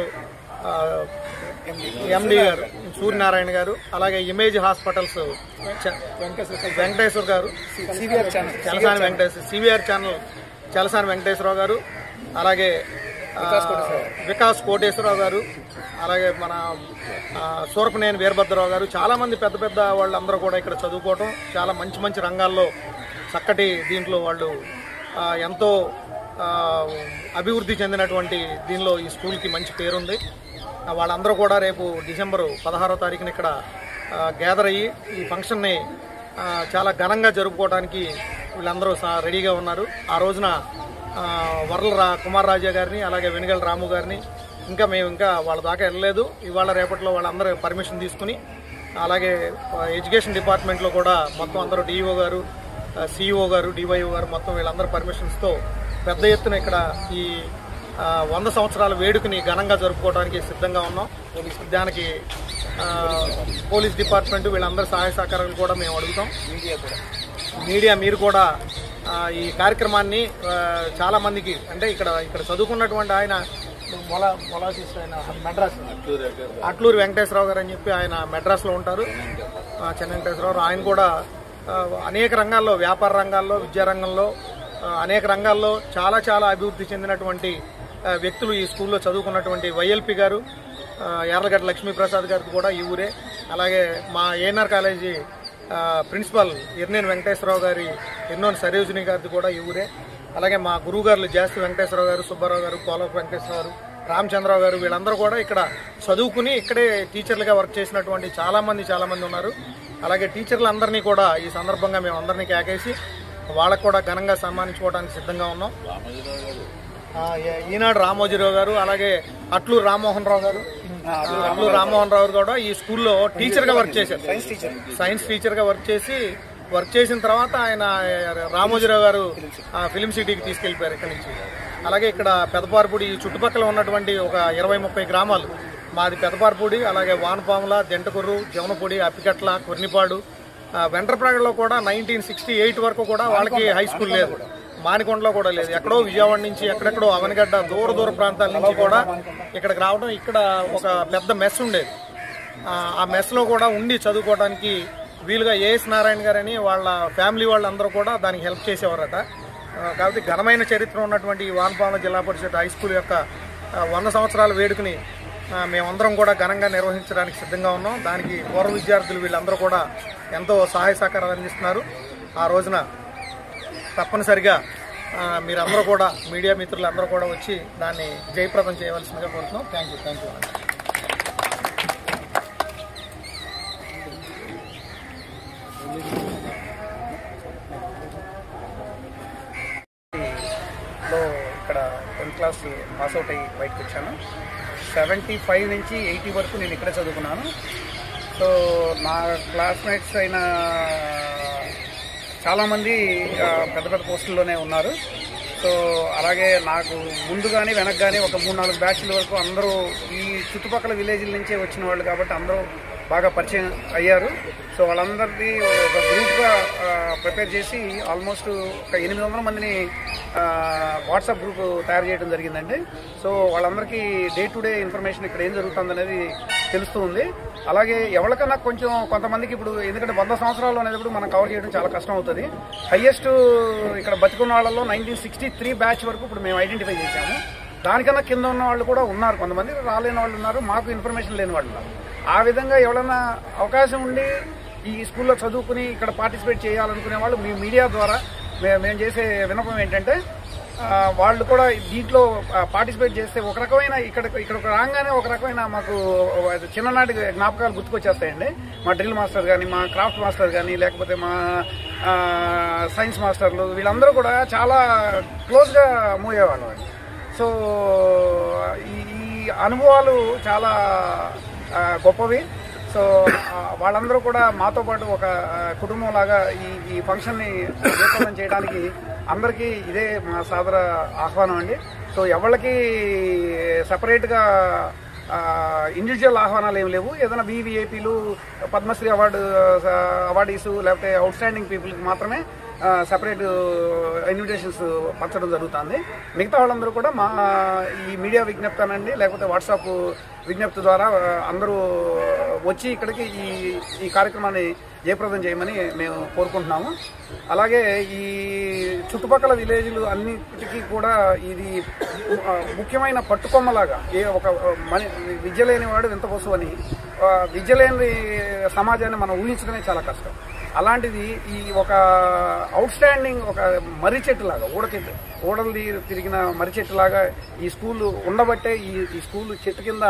ఎండి గారు సూర్యనారాయణ గారు, అలాగే ఇమేజ్ హాస్పిటల్స్ వెంకటేశ్వర గారు, చలసాని వెంకటేశ్వర సివిఆర్ ఛానల్ చలసాని వెంకటేశ్వరరావు గారు, అలాగే వికాస్ కోటేశ్వరరావు గారు, అలాగే మన సూరపనేని వీరభద్రరావు గారు, చాలామంది పెద్ద పెద్ద వాళ్ళందరూ కూడా ఇక్కడ చదువుకోవటం, చాలా మంచి మంచి రంగాల్లో చక్కటి దీంట్లో వాళ్ళు ఎంతో అభివృద్ధి చెందినటువంటి దీనిలో ఈ స్కూల్కి మంచి పేరుంది. వాళ్ళందరూ కూడా రేపు డిసెంబర్ 16వ తారీఖున ఇక్కడ గ్యాదర్ అయ్యి ఈ ఫంక్షన్ని చాలా ఘనంగా జరుపుకోవడానికి వీళ్ళందరూ రెడీగా ఉన్నారు. ఆ రోజున వర్ల కుమార్ రాజా గారిని, అలాగే వెనుగల రాము గారిని మేము ఇంకా వాళ్ళ దాకా వెళ్ళలేదు. ఇవాళ రేపట్లో వాళ్ళందరూ పర్మిషన్ తీసుకుని, అలాగే ఎడ్యుకేషన్ డిపార్ట్మెంట్లో కూడా మొత్తం అందరూ డిఈఓ గారు, సిఇఓ గారు, డివైఓ గారు మొత్తం వీళ్ళందరూ పర్మిషన్స్తో పెద్ద ఎత్తున ఇక్కడ ఈ 100 సంవత్సరాల వేడుకని ఘనంగా జరుపుకోవడానికి సిద్ధంగా ఉన్నాం. దానికి పోలీస్ డిపార్ట్మెంట్ వీళ్ళందరూ సహాయ సహకారాలు కూడా మేము అడుగుతాం. మీడియా మీరు కూడా ఈ కార్యక్రమాన్ని చాలామందికి అంటే ఇక్కడ చదువుకున్నటువంటి ఆయన మెడ్రాస్ అట్లూరి వెంకటేశ్వరరావు గారు అని చెప్పి ఆయన మెడ్రాస్లో ఉంటారు. చెన్న వెంకటేశ్వరరావు ఆయన కూడా అనేక రంగాల్లో, వ్యాపార రంగాల్లో, విద్యారంగంలో, అనేక రంగాల్లో చాలా చాలా అభివృద్ధి చెందినటువంటి వ్యక్తులు ఈ స్కూల్లో చదువుకున్నటువంటి వైఎల్పి గారు, యార్లగడ్డ లక్ష్మీప్రసాద్ గారికి కూడా ఈ ఊరే. అలాగే మా ఏఎన్ఆర్ కాలేజీ ప్రిన్సిపల్ ఎర్నేని వెంకటేశ్వరరావు గారి ఎన్నోని సరోజిని గారిది కూడా ఈ ఊరే. అలాగే మా గురువు గారులు జాస్తి వెంకటేశ్వరరావు గారు, సుబ్బారావు గారు, పోలవరపు వెంకటేశ్వరరావు గారు, రామచంద్రరావు గారు వీళ్ళందరూ కూడా ఇక్కడ చదువుకుని ఇక్కడే టీచర్లుగా వర్క్ చేసినటువంటి చాలామంది ఉన్నారు. అలాగే టీచర్లందరినీ కూడా ఈ సందర్భంగా మేము అందరినీ కేకేసి వాళ్ళకు కూడా ఘనంగా సన్మానించుకోవడానికి సిద్ధంగా ఉన్నాం. ఈనాడు రామోజీరావు గారు, అలాగే అట్లూరు రామ్మోహన్ రావు గారు కూడా ఈ స్కూల్లో టీచర్గా వర్క్ చేశారు. సైన్స్ టీచర్గా వర్క్ చేసిన తర్వాత ఆయన రామోజీరావు గారు ఫిలిం సిటీకి తీసుకెళ్లిపోయారు ఇక్కడి నుంచి. అలాగే ఇక్కడ పెదపార్పూడి చుట్టుపక్కల ఉన్నటువంటి ఒక 20-30 గ్రామాలు మాది పెదపార్పూడి, అలాగే వానపాముల, దెంటకుర్రు, జవనపూడి, అప్పికట్ల, కొర్నిపాడు, వెంట్రప్రాగలో కూడా 1968 వరకు కూడా వాళ్ళకి హై స్కూల్ లేదు. మానికొండలో కూడా లేదు. ఎక్కడో విజయవాడ నుంచి, ఎక్కడెక్కడో అవనగడ్డ దూర ప్రాంతాల నుంచి కూడా ఇక్కడికి రావడం, ఇక్కడ ఒక పెద్ద మెస్ ఉండేది. ఆ మెస్లో కూడా ఉండి చదువుకోవడానికి వీలుగా ఏఎస్ నారాయణ గారని వాళ్ళ ఫ్యామిలీ వాళ్ళందరూ కూడా దానికి హెల్ప్ చేసేవారట. కాబట్టి ఘనమైన చరిత్ర ఉన్నటువంటి ఈ వానపాముల జిల్లా పరిషత్ హై స్కూల్ యొక్క 100 సంవత్సరాల వేడుకని మేమందరం కూడా ఘనంగా నిర్వహించడానికి సిద్ధంగా ఉన్నాం. దానికి పూర్వ విద్యార్థులు వీళ్ళందరూ కూడా ఎంతో సహాయ సహకారాలు అందిస్తున్నారు. ఆ రోజున తప్పనిసరిగా మీరందరూ కూడా, మీడియా మిత్రులందరూ కూడా వచ్చి దాన్ని జయప్రదం చేయవలసిందిగా కోరుతున్నాం. Thank you. ఇక్కడ 10th క్లాస్ పాస్అవుట్ అయ్యి బయటకు వచ్చాను. 75 నుంచి 80 వరకు నేను ఇక్కడే చదువుకున్నాను. సో నా క్లాస్మేట్స్ అయిన చాలామంది పెద్ద పెద్ద పోస్టుల్లోనే ఉన్నారు. సో అలాగే నాకు ముందు కానీ వెనక్కి కానీ ఒక 3-4 బ్యాచ్ల వరకు అందరూ ఈ చుట్టుపక్కల విలేజ్ల నుంచే వచ్చిన వాళ్ళు కాబట్టి అందరూ బాగా పరిచయం అయ్యారు. సో వాళ్ళందరినీ ఒక గ్రూప్గా ప్రిపేర్ చేసి ఆల్మోస్ట్ ఒక 800 మందిని వాట్సాప్ గ్రూప్ తయారు చేయడం జరిగిందండి. సో వాళ్ళందరికీ డే టు డే ఇన్ఫర్మేషన్ ఇక్కడ ఏం జరుగుతుంది అనేది తెలుస్తూ ఉంది. అలాగే ఎవరికన్నా కొంతమందికి ఇప్పుడు ఎందుకంటే 100 సంవత్సరాలు అనేది మనం కవర్ చేయడం చాలా కష్టం అవుతుంది. హైయెస్ట్ ఇక్కడ బతికున్న వాళ్ళలో 1963 బ్యాచ్ వరకు ఇప్పుడు మేము ఐడెంటిఫై చేశాము. దానికన్నా కింద ఉన్న వాళ్ళు కూడా ఉన్నారు, కొంతమంది రాలేని వాళ్ళు ఉన్నారు, మాకు ఇన్ఫర్మేషన్ లేని వాళ్ళు ఉన్నారు. ఆ విధంగా ఎవరైనా అవకాశం ఉండి ఈ స్కూల్లో చదువుకుని ఇక్కడ పార్టిసిపేట్ చేయాలనుకునే వాళ్ళు మీ మీడియా ద్వారా మేము చేసే విన్నపం ఏంటంటే వాళ్ళు కూడా దీంట్లో పార్టిసిపేట్ చేస్తే ఒక రకమైన ఇక్కడ రాగానే ఒక రకమైన మాకు చిన్ననాటి జ్ఞాపకాలు గుర్తుకొచ్చేస్తాయండి. మా డ్రిల్ మాస్టర్ కానీ, మా క్రాఫ్ట్ మాస్టర్ కానీ, లేకపోతే మా సైన్స్ మాస్టర్లు వీళ్ళందరూ కూడా చాలా క్లోజ్గా మూవ్ అయ్యేవాళ్ళు. సో ఈ అనుభవాలు చాలా గొప్పవి. సో వాళ్ళందరూ కూడా మాతో పాటు ఒక కుటుంబంలాగా ఈ ఫంక్షన్ని జయప్రదం చేయడానికి అందరికీ ఇదే మా సాదర ఆహ్వానం అండి. సో ఎవరికి సపరేట్గా ఇండివిజువల్ ఆహ్వానాలు ఏమి లేవు. ఏదైనా VVIPలు, పద్మశ్రీ అవార్డీసు లేకపోతే అవుట్ స్టాండింగ్ పీపుల్కి మాత్రమే సపరేట్ ఇన్విటేషన్స్ పంచడం జరుగుతుంది. మిగతా వాళ్ళందరూ కూడా మా ఈ మీడియా విజ్ఞప్తి అనండి లేకపోతే వాట్సాప్ విజ్ఞప్తి ద్వారా అందరూ వచ్చి ఇక్కడికి ఈ కార్యక్రమాన్ని జయప్రదం చేయమని మేము కోరుకుంటున్నాము. అలాగే ఈ చుట్టుపక్కల విలేజ్లు అన్నిటికీ కూడా ఇది ముఖ్యమైన పట్టుకొమ్మలాగా ఒక విద్య లేని వాడు వింత పశువు అని, విద్య లేని సమాజాన్ని మనం ఊహించడమే చాలా కష్టం. అలాంటిది ఈ ఒక అవుట్ స్టాండింగ్ ఒక మర్రి చెట్టు లాగా ఊడలు తిరిగిన మర్రి చెట్టు లాగా ఈ స్కూల్ ఉండబట్టే ఈ స్కూల్ చెట్టు కింద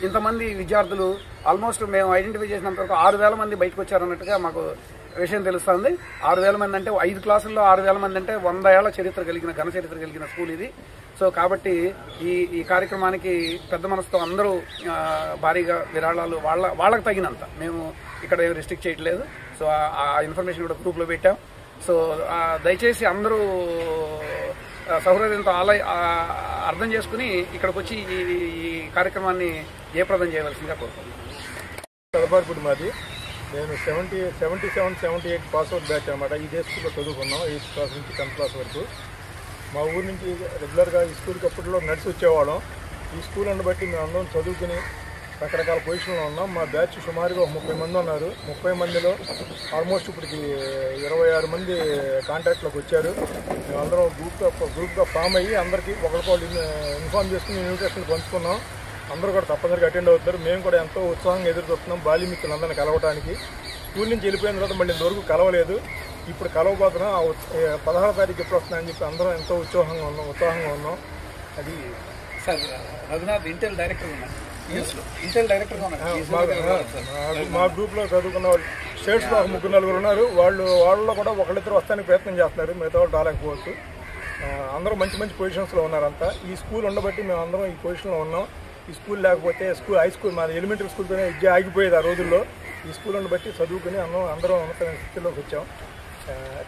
ఇంతమంది విద్యార్థులు ఆల్మోస్ట్ మేము ఐడెంటిఫై చేసినంత వరకు 6,000 మంది బయటకు వచ్చారన్నట్టుగా మాకు విషయం తెలుస్తుంది. 6,000 మంది అంటే 5 క్లాసుల్లో 6,000 మంది అంటే 100 ఏళ్ల చరిత్ర కలిగిన ఘన చరిత్ర కలిగిన స్కూల్ ఇది. సో కాబట్టి ఈ కార్యక్రమానికి పెద్ద మనసుతో అందరూ భారీగా విరాళాలు వాళ్ళకి తగినంత, మేము ఇక్కడ ఏమి రిస్ట్రిక్ట్ చేయట్లేదు. సో ఆ ఇన్ఫర్మేషన్ కూడా గ్రూప్లో పెట్టాం. సో దయచేసి అందరూ సౌహృదయంతో అర్థం చేసుకుని ఇక్కడికి వచ్చి ఈ కార్యక్రమాన్ని జయప్రదం చేయవలసిందిగా కోరుకుంటున్నాను. తలపార్పుడు మాది. నేను 77-78 పాస్అవుట్ బ్యాచ్ అనమాట. ఇదే స్కూల్లో చదువుకున్నాం 8th క్లాస్ నుంచి 10th క్లాస్ వరకు. మా ఊరు నుంచి రెగ్యులర్గా ఈ స్కూల్కి అప్పట్లో నడిచి వచ్చేవాళ్ళం. ఈ స్కూల్ బట్టి మేము అందరం చదువుకుని రకరకాల పొజిషన్లో ఉన్నాం. మా బ్యాచ్ సుమారుగా 30 మంది ఉన్నారు. 30 మందిలో ఆల్మోస్ట్ ఇప్పటికి 26 మంది కాంటాక్ట్లోకి వచ్చారు. మేమందరం గ్రూప్గా ఫామ్ అయ్యి అందరికీ ఒకరికొకరు ఇన్ఫార్మ్ చేసుకుని ఇన్విటేషన్లు పంచుకున్నాం. అందరూ కూడా తప్పనిసరిగా అటెండ్ అవుతారు. మేము కూడా ఎంతో ఉత్సాహంగా ఎదురు చూస్తున్నాం బాల్యమిత్రులందరినీ కలవడానికి. స్కూల్ నుంచి వెళ్ళిపోయిన తర్వాత మళ్ళీ ఇంతవరకు కలవలేదు. ఇప్పుడు కలవబోతున్నాం. 16వ తారీఖు ఎప్పుడు వస్తున్నాయని చెప్పి అందరం ఎంతో ఉత్సాహంగా ఉన్నాం. అది సార్ రఘునాథ్ ఇంటెల్ డైరెక్టర్ ఉన్నారు. మా గ్రూప్లో చదువుకున్న వాళ్ళు స్టేట్స్లో 3-4 ఉన్నారు. వాళ్ళలో కూడా ఒకళ్ళిద్దరు వస్తానికి ప్రయత్నం చేస్తున్నారు. మిగతా వాళ్ళు రాలేకపోవచ్చు. అందరూ మంచి పొజిషన్స్లో ఉన్నారంతా. ఈ స్కూల్ ఉండబట్టి మేము అందరం ఈ పొజిషన్లో ఉన్నాం. ఈ స్కూల్ లేకపోతే హై స్కూల్ మా ఎలిమెంటరీ స్కూల్తోనే విద్య ఆగిపోయేది ఆ రోజుల్లో. ఈ స్కూల్ ఉండబట్టి చదువుకుని అందరం ఉన్నతమైన స్థితిలోకి వచ్చాం.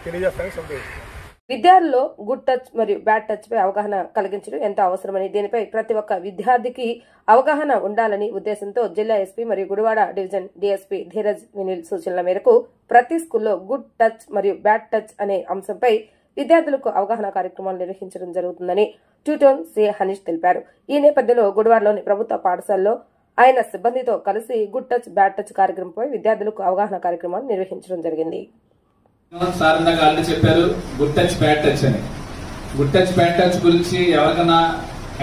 తెలియజేస్తానికి సంతోషిస్తాం. విద్యార్థుల్లో గుడ్ టచ్ మరియు బ్యాడ్ టచ్ పై అవగాహన కలిగించడం ఎంతో అవసరమని, దీనిపై ప్రతి ఒక్క విద్యార్థికి అవగాహన ఉండాలని ఉద్దేశంతో జిల్లా ఎస్పీ మరియు గుడివాడ డివిజన్ డిఎస్పీ ధీరజ్ వినిల్ సూచనల మేరకు ప్రతి స్కూల్లో గుడ్ టచ్ మరియు బ్యాడ్ టచ్ అనే అంశంపై విద్యార్థులకు అవగాహన కార్యక్రమాలు నిర్వహించడం జరుగుతుందని ట్యూటోన్ సిఏ హనీష్ తెలిపారు. ఈ నేపథ్యంలో గుడివాడలోని ప్రభుత్వ పాఠశాలలో ఆయన సిబ్బందితో కలిసి గుడ్ టచ్ బ్యాడ్ టచ్ కార్యక్రమంపై విద్యార్థులకు అవగాహన కార్యక్రమాలు నిర్వహించడం జరిగింది. సార్ ఇందాక ఆల్రెడీ చెప్పారు గుడ్ టచ్ బ్యాడ్ టచ్ అని. గుడ్ టచ్ బ్యాడ్ టచ్ గురించి ఎవరికైనా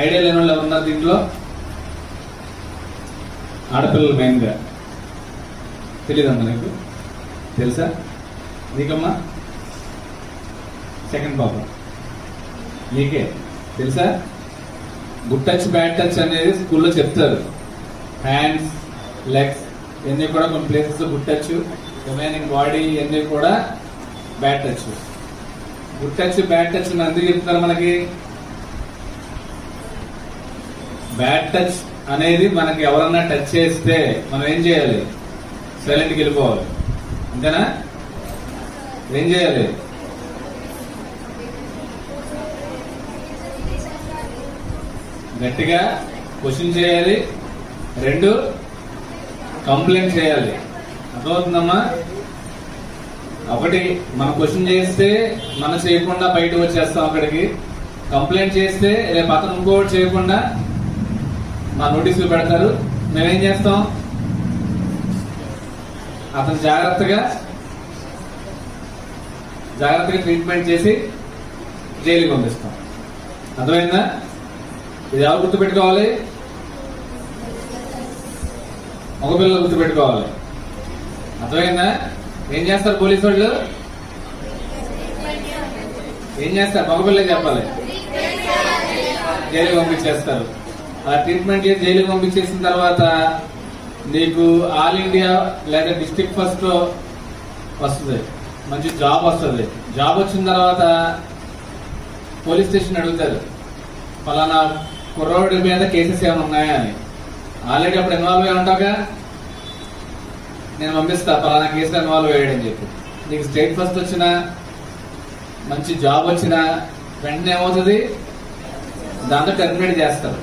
ఐడియా లేని వాళ్ళు ఎవరున్నారు దీంట్లో? ఆడపిల్లలు మెయిన్ గా తెలీదమ్మా నీకు? తెలుసా నీకమ్మా? సెకండ్ పాప నీకే తెలుసా? గుడ్ టచ్ బ్యాడ్ టచ్ అనేది స్కూల్లో చెప్తారు. హ్యాండ్స్, లెగ్స్ ఇవన్నీ కూడా కొన్ని places good touch, remaining body ఇవన్నీ కూడా bad touch. Good touch bad touch ఎందుకు చెప్తున్నారు మనకి? బ్యాడ్ టచ్ అనేది మనకి ఎవరన్నా టచ్ చేస్తే మనం ఏం చేయాలి? సైలెంట్కి వెళ్ళిపోవాలి. అంతేనా? ఏం చేయాలి? గట్టిగా క్వశ్చన్ చేయాలి. 2 కంప్లైంట్ చేయాలి. అర్థమవుతుందమ్మా? 1 మనం క్వశ్చన్ చేస్తే మనం చేయకుండా బయటకు వచ్చేస్తాం అక్కడికి. కంప్లైంట్ చేస్తే రేపు అతను ఇంకోటి చేయకుండా మా నోటీసులు పెడతారు. మేమేం చేస్తాం? అతను జాగ్రత్తగా ట్రీట్మెంట్ చేసి జైలుకి పంపిస్తాం. అర్థమైందా? ఇది ఎవరు గుర్తుపెట్టుకోవాలి? మగపిల్లలు గుర్తుపెట్టుకోవాలి. అర్థమైందా? ఏం చేస్తారు పోలీసు వాళ్ళు? ఏం చేస్తారు? మగపిల్లలకి చెప్పాలి. జైలుకి పంపించేస్తారు. ఆ ట్రీట్మెంట్ చేసి జైలుకి పంపించేసిన తర్వాత నీకు ఆల్ ఇండియా లేదా డిస్ట్రిక్ట్ ఫస్ట్ లో వస్తుంది, మంచి జాబ్ వస్తుంది. జాబ్ వచ్చిన తర్వాత పోలీస్ స్టేషన్ అడుగుతారు ఫలానా కుర్రోడి మీద కేసెస్ ఏమైనా ఉన్నాయా అని. ఆల్రెడీ అప్పుడు ఇన్వాల్వ్ అయి ఉంటాగా నేను పంపిస్తా పలానా కేసులో ఇన్వాల్వ్ అయ్యాడని చెప్పి. నీకు స్టేట్ ఫస్ట్ వచ్చినా మంచి జాబ్ వచ్చినా వెంటనే ఏమవుతుంది, దాంతో టెర్మినేట్ చేస్తారు.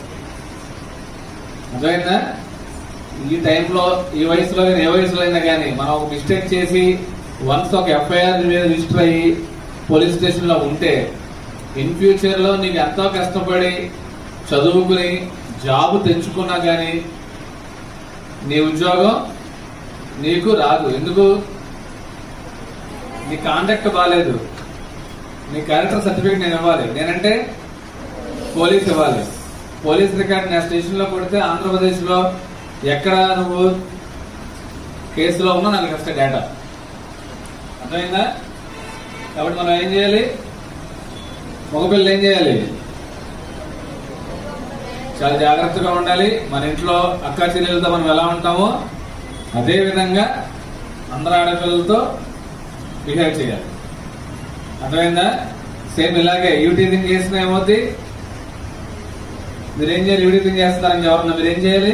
అర్థమైందా? ఈ టైంలో ఈ వయసులో ఏ వయసులో అయినా కానీ మనం ఒక మిస్టేక్ చేసి వన్స్ ఒక ఎఫ్ఐఆర్ రిజిస్టర్ అయ్యి పోలీస్ స్టేషన్ లో ఉంటే ఇన్ ఫ్యూచర్ లో నీకు ఎంతో కష్టపడి చదువుకుని జాబ్ తెచ్చుకున్నా గానీ నీ ఉద్యోగం నీకు రాదు. ఎందుకు? నీ కాంటాక్ట్ బాగాలేదు, నీ క్యారెక్టర్ సర్టిఫికేట్ నేను ఇవ్వాలి, నేనంటే పోలీస్ ఇవ్వాలి. పోలీస్ రికార్డ్ నా స్టేషన్ లో కొడితే ఆంధ్రప్రదేశ్ లో ఎక్కడ నువ్వు కేసులో ఉన్నా నాకు వస్తే డేటా. అర్థమైందా? కాబట్టి మనం ఏం చేయాలి, మగపిల్లలు ఏం చేయాలి, చాలా జాగ్రత్తగా ఉండాలి. మన ఇంట్లో అక్క చెల్లెలతో మనం ఎలా ఉంటామో అదే విధంగా అందరు ఆడపిల్లలతో బిహేవ్ చేయాలి. అర్థమైందా? సేమ్ ఇలాగే యూటీజింగ్ చేసిన ఏమవుతుంది, మీరేం చేయాలి, యూటీజింగ్ చేస్తున్నారని ఎవరన్నా మీరేం చేయాలి,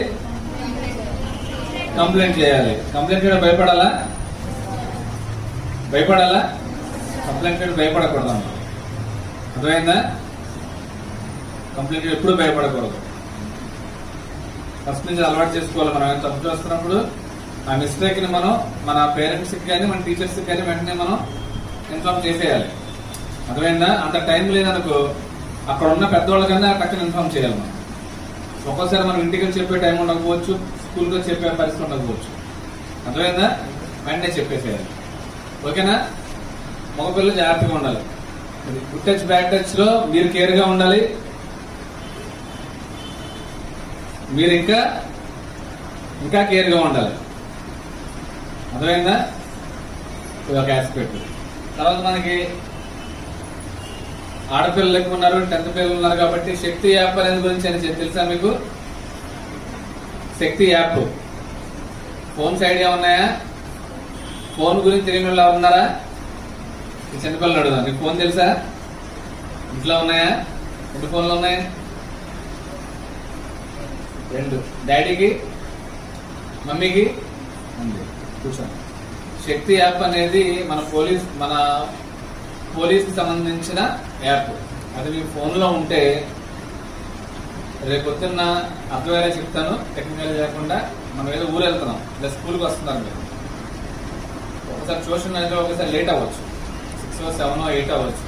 కంప్లైంట్ చేయాలి. కంప్లైంట్ చేయడం భయపడాలా? భయపడాలా? కంప్లైంట్ చేయడం భయపడకూడదు. అర్థమైందా? కంప్లైంట్ ఎప్పుడు భయపడకూడదు. ఫస్ట్ నుంచి అలవాటు చేసుకోవాలి. మనం తప్పు చేస్తున్నప్పుడు ఆ మిస్టేక్ ని మనం మన పేరెంట్స్ కి కానీ మన టీచర్స్ కి కానీ వెంటనే మనం ఇన్ఫార్మ్ చేసేయాలి. అర్థమైందా? అంత టైం లేదనుకో అక్కడ ఉన్న పెద్దవాళ్ళకన్నా టక్కన ఇన్ఫార్మ్ చేయాలి. మనం ఒక్కోసారి మనం ఇంటికి చెప్పే టైం ఉండకపోవచ్చు, స్కూల్కి వచ్చి చెప్పే పరిస్థితి ఉండకపోవచ్చు. అర్థమైందా? వెంటనే చెప్పేసేయాలి. ఓకేనా? మగపిల్లలు జాగ్రత్తగా ఉండాలి. గుడ్ టచ్ బ్యాడ్ టచ్ లో మీరు కేర్ గా ఉండాలి. మీరు ఇంకా కేర్ గా ఉండాలి. అర్థమైందా? ఇది ఒక ఆస్పెక్ట్. తర్వాత మనకి ఆడపిల్లలు ఎక్కువ ఉన్నారు, 10th పిల్లలు ఉన్నారు కాబట్టి శక్తి యాప్ అనేది గురించి అని తెలుసా మీకు? శక్తి యాప్ ఫోన్స్ ఐడియా ఉన్నాయా? ఫోన్ గురించి తెలియని వాళ్ళు ఉన్నారా? ఈ చిన్నపిల్లలు అడుగుదాం, నీకు ఫోన్ తెలుసా? ఇంట్లో ఉన్నాయా? ఎన్ని ఫోన్లు ఉన్నాయి? 2. డాడీకి మమ్మీకి ఉంది. కూర్చోండి. శక్తి యాప్ అనేది మన పోలీస్ కి సంబంధించిన యాప్. అది మీ ఫోన్ లో ఉంటే రేపు పొద్దున్న అర్థమయ్యేలా చెప్తాను, టెక్నికల్ లేకుండా. మనం ఏదో ఊరు వెళ్తున్నాం లేదా స్కూల్కి వస్తున్నారు మీరు, ఒకసారి ట్యూషన్ అయితే ఒకసారి లేట్ అవ్వచ్చు, 6, 7, 8 అవ్వచ్చు.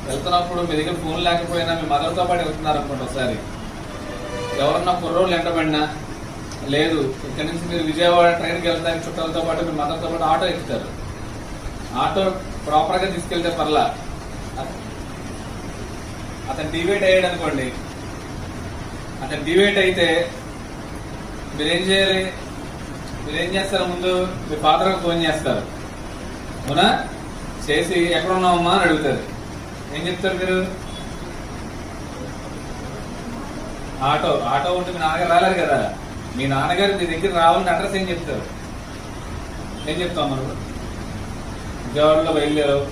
వెళ్తున్నప్పుడు మీ దగ్గర ఫోన్ లేకపోయినా మీ మదర్తో పాటు వెళ్తున్నారు అనుకోండి. ఒకసారి ఎవరన్నా కుర్రోళ్ళు ఎంటబడినా లేదు, ఇక్కడ నుంచి మీరు విజయవాడ ట్రైన్కి వెళ్తానికి చుట్టాలతో పాటు మీ మదర్తో పాటు ఆటో ఎక్కుతారు. ఆటో ప్రాపర్ గా తీసుకెళ్తే పర్లా, అతను డివైడ్ అయ్యాడు అనుకోండి. అతను డివైడ్ అయితే మీరేం చేయాలి? మీరేం చేస్తారు? ముందు మీ ఫాదర్కి ఫోన్ చేస్తారు. అవునా? చేసి ఎక్కడ ఉన్నావమ్మా అని అడుగుతారు. ఏం చెప్తారు మీరు? ఆటో ఉంటే మీ నాన్నగారు రాలేరు కదా, మీ నాన్నగారు మీ దగ్గర రావాలంటే అడ్రస్ ఏం చెప్తారు? ఏం చెప్తాం మనం? విజయవాడలో బయలుదేరావు,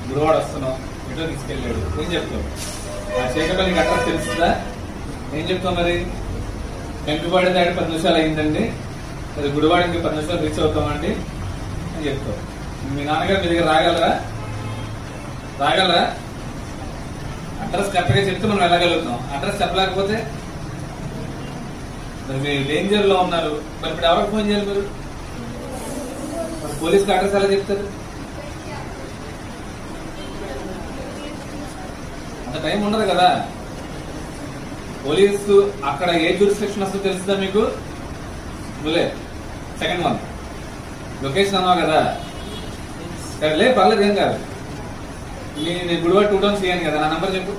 గుడివాడ వస్తున్నావు, ఇంట్లో తీసుకెళ్ళాడు, ఏం చెప్తావు? ఆ చేకపల్లికి అడ్రస్ తెలుస్తుందా? ఏం చెప్తాం మరి? వెంకపాడి దాటి 10 నిమిషాలు అయిందండి, అది గుడివాడికి 10 నిమిషాలు రీచ్ అవుతామండి అని చెప్తావు. మీ నాన్నగారు మీ దగ్గర రాగలరా? అడ్రస్ కరెక్ట్గా చెప్తే మనం వెళ్ళగలుగుతాం. అడ్రస్ చెప్పలేకపోతే మరి మీరు డేంజర్ లో ఉన్నారు. మరి ఇప్పుడు ఎవరికి ఫోన్ చేయాలి మీరు? పోలీస్కి అడ్రస్ ఎలా చెప్తారు? అంత టైం ఉండదు కదా. పోలీసు అక్కడ ఏ జ్యూరిస్డిక్షన్ వస్తుందో తెలుస్తుందా మీకు? నువ్వులే సెకండ్ 1 లొకేషన్ అన్నావు కదా, సరేలే పర్లేదు, ఏం కాదు. నేను గుడివాడ 2 టౌన్స్ చేయను కదా, నా నంబర్ చెప్పు.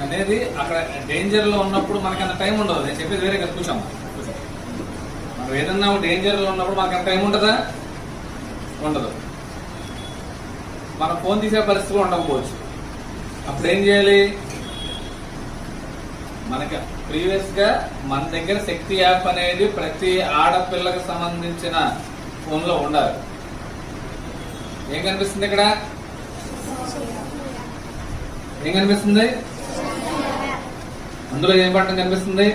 అనేది అక్కడ డేంజర్ లో ఉన్నప్పుడు మనకి అంత టైం ఉండదు. నేను చెప్పేది వేరే కదా. కూర్చోమ్మా. మనం ఏదన్నా డేంజర్ లో ఉన్నప్పుడు మనకి అంత టైం ఉంటుందా? ఉండదు. మన ఫోన్ తీసే పరిస్థితి ఉండకపోవచ్చు. అప్పుడు ఏం చేయాలి? మనకి ప్రీవియస్ గా మన దగ్గర శక్తి యాప్ అనేది ప్రతి ఆడపిల్లకి సంబంధించిన ఫోన్ లో ఉండాలి. ఏం కనిపిస్తుంది ఇక్కడ? ఏం కనిపిస్తుంది? అందులో ఏం బటన్ కనిపిస్తుంది?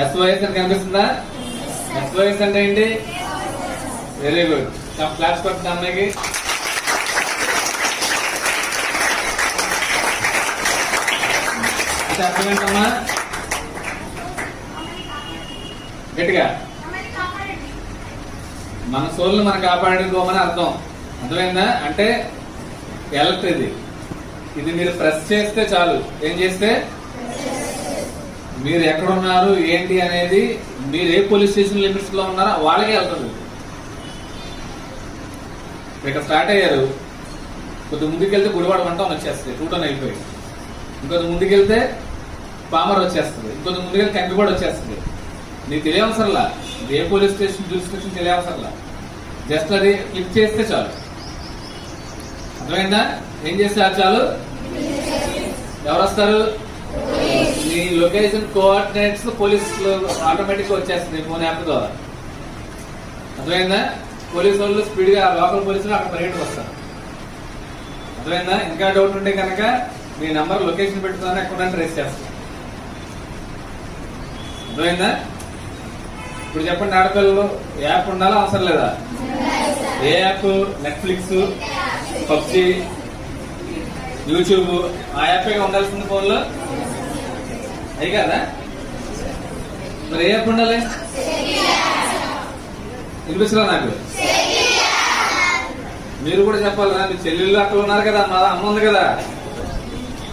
SOS అని కనిపిస్తుందా? SOS అంటే ఏంటి? Very good. క్లాస్ కొట్టిన అమ్మాయికి. అర్థమేంటమ్మా? గట్టిగా మన సోల్ని మనం కాపాడుకోమని అర్థం. అర్థమైందా? అంటే ఎలక్ట్ ఇది మీరు ప్రెస్ చేస్తే చాలు. ఏం చేస్తే? మీరు ఎక్కడున్నారు ఏంటి అనేది, మీరు ఏ పోలీస్ స్టేషన్ లిమిట్స్ లో ఉన్నారో వాళ్ళకే వెళ్తుంది. ఇక్కడ స్టార్ట్ అయ్యారు, కొద్ది ముందుకెళ్తే గుడివాడ 1 టౌన్ వచ్చేస్తుంది, 2 టౌన్ అయిపోయి. ఇంకొద్ది ముందుకెళ్తే పామర్ వచ్చేస్తుంది, ఇంకొద్ది ముందుకెళ్తే కంకిపాడు వచ్చేస్తుంది. నీకు తెలియవసరలా, ఏ పోలీస్ స్టేషన్ జ్యూరిస్డిక్షన్ తెలియవసరలా, జస్ట్ అది క్లిక్ చేస్తే చాలు. అర్థమైందా? ఏం చేస్తే చాలు. ఎవరు వస్తారు? నీ లొకేషన్ కోఆర్డినేట్స్ పోలీసులు ఆటోమేటిక్ గా వచ్చేస్తుంది ఫోన్ యాప్ ద్వారా. అర్థమైందా? పోలీసు వాళ్ళు స్పీడ్ గా, లోకల్ పోలీసులు అక్కడ పరిగెట్టుకు వస్తారు. అర్థమైందా? ఇంకా డౌట్ ఉంటే కనుక మీ నంబర్ లొకేషన్ పెట్టుకుని ఎక్కడ ట్రేస్ చేస్తారు. అర్థమైందా? ఇప్పుడు చెప్పండి, ఆడపిల్లలు యాప్ ఉండాలా అవసరం లేదా? ఏ యాప్? నెట్ఫ్లిక్స్, పబ్జి, యూట్యూబ్, ఆ యాప్ ఉండాల్సింది ఫోన్ లో. అయి కదా? మరి ఏ యాప్ ఉండాలి? వినిపిస్తుందా నాకు? మీరు కూడా చెప్పాలి కదా, మీ చెల్లెళ్ళు అక్కడ ఉన్నారు కదా, మా అమ్మ ఉంది కదా,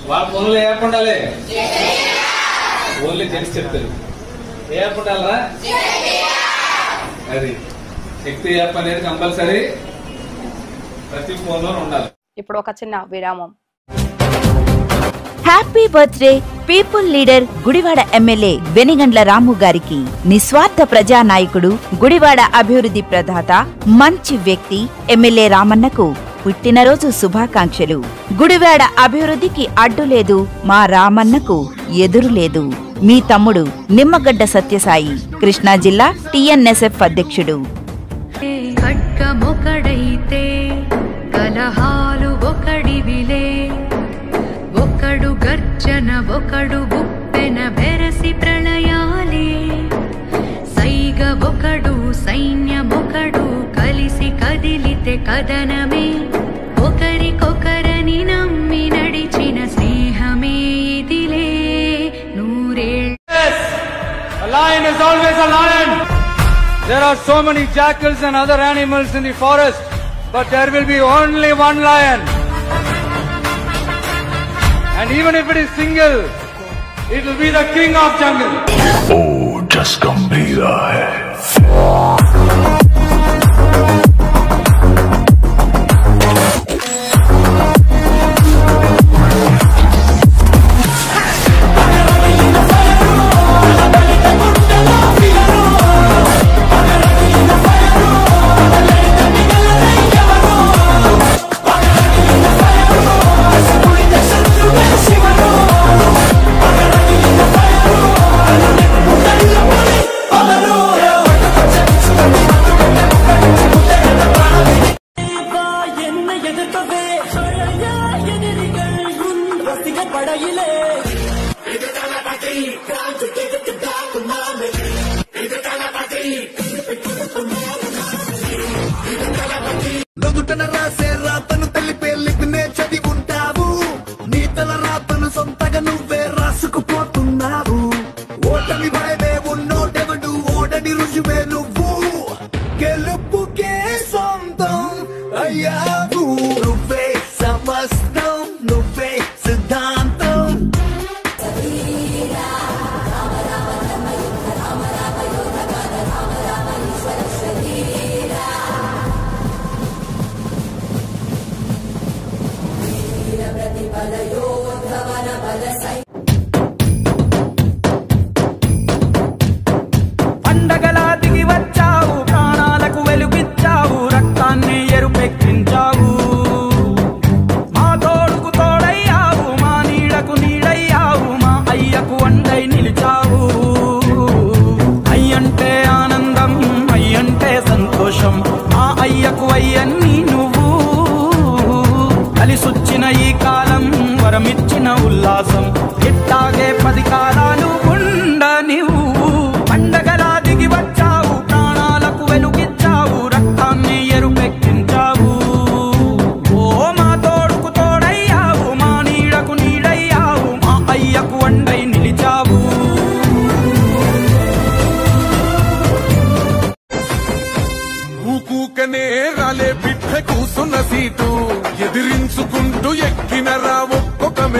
వాళ్ళ ఫోన్లో ఏ యాప్ ఉండాలి? ఓన్లీ జెంట్స్ చెప్తారు. ఏ యాప్ ఉండాలరా? అది శక్తి యాప్ అనేది కంపల్సరీ ప్రతి ఫోన్ లో ఉండాలి. ఇప్పుడు ఒక చిన్న విరామం. Happy birthday people leader Gudivada MLA Venigandla Ramu గారికి. నిస్వార్థ ప్రజానాయకుడు, గుడివాడ అభివృద్ధి ప్రదాత, మంచి వ్యక్తి ఎమ్మెల్యే రామన్నకు పుట్టినరోజు శుభాకాంక్షలు. గుడివాడ అభివృద్ధికి అడ్డు లేదు, మా రామన్నకు ఎదురు లేదు. మీ తమ్ముడు నిమ్మగడ్డ సత్యసాయి, కృష్ణా జిల్లా TNSF అధ్యక్షుడు. ఖడ్గమొకడైతే కలహాలు ఒకడివిలే, ఒకడు గర్జన ఒకడు బుప్పెన బెరసి ప్రళయాలే, సైగ ఒకడు సైన్యమొకడు కలిసి కదిలితే కదనమే, ఒకరికొకరని నమ్మి నడిచిన స్నేహమే ఇదిలే నూరేళ్ళ. A lion is always a lion. There are so many jackals and other animals in the forest, but there will be only one lion. And even if it is single, it will be the king of jungle. Oh, just gambhira hai. నుదుటన రాసే రాతను తెలిపే లిపినే చదివి ఉంటావు, నీ తల రాతను సొంతగా నువ్వే రాసుకుపోతున్నావు. ఓటమి భయమే ఉన్నోటెవడు, ఓడని రుజువే నువ్వు, గెలుపుకే సొంతం అయ్యావు. నువ్వే సమస్తం, నువ్వే సిద్ధాంతం. పండగలా దిగి వచ్చావు, ప్రాణాలకు వెలుగిచ్చావు, రక్తాన్ని ఎరుపెక్కించావు. మా తోడుకు తోడయ్యావు, మా నీడకు నీడయ్యావు, మా అయ్యకు అండై నిలిచావు. అయ్యంటే ఆనందం, అయ్యంటే సంతోషం, మా అయ్యకు అయ్యన్ని నువ్వు. కలిసొచ్చిన ఈ కాలం వరమిచ్చిన ఉల్లాసం, ఇట్టాగే 10 కాలాలు ఉండ నువ్వు. పండగలా దిగి వచ్చావు,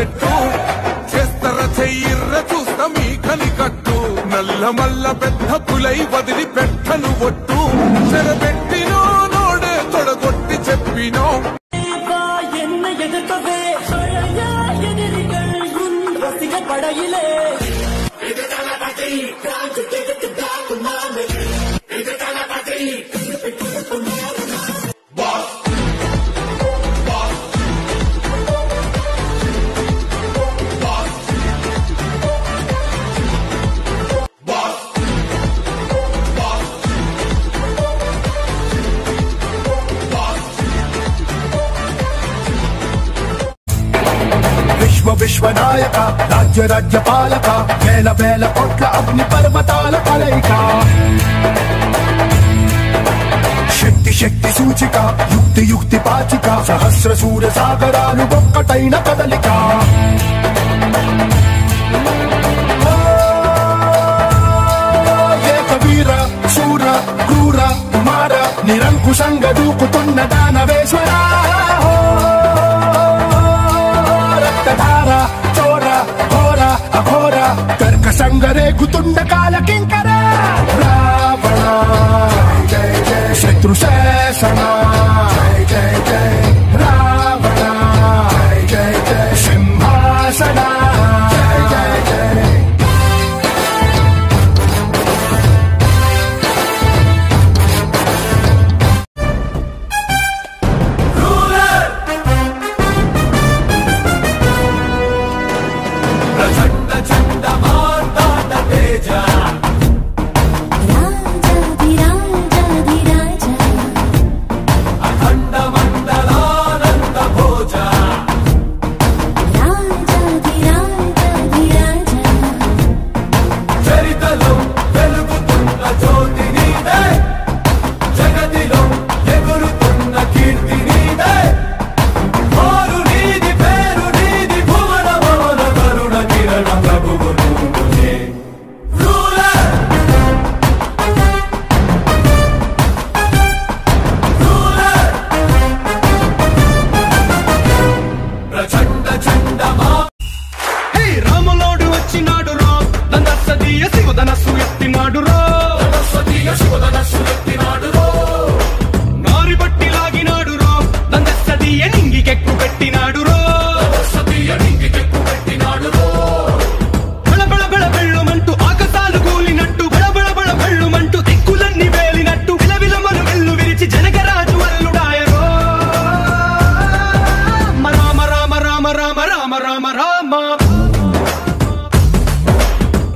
పెట్టు చేస్తర చెయ్యిర్ర చూస్తా మీ కనికట్టు నల్ల మల్ల పెద్ద పులై వదిలి పెట్టను ఒట్టు చెరబెట్టినో నోడే తొడగొట్టి చెప్పినో என்ன எதிர்ப்பவே எதிரிகள் ரசிக படையிலே విశ్వనాయక రాజ్య రాజ్యపాలక వేల వేల కోట్ల అగ్ని పర్వతాల కలయిక శక్తి శక్తి సూచిక యుక్తి యుక్తి పాచిక సహస్ర సూర్య సాగరాలు ఒక్కటైన కదలిక ఏకవీర శూర క్రూర కుమార నిరంకుశంగా దూకుతున్న దానవేశ్వర చోర ఘోర అఘోర కర్కసంగరేగుతుండ కాల కింకర రావణ జయ జయ శత్రుశేషణ జయ జయ రావణ జయ జయ సింహాసన జయ జయ జయ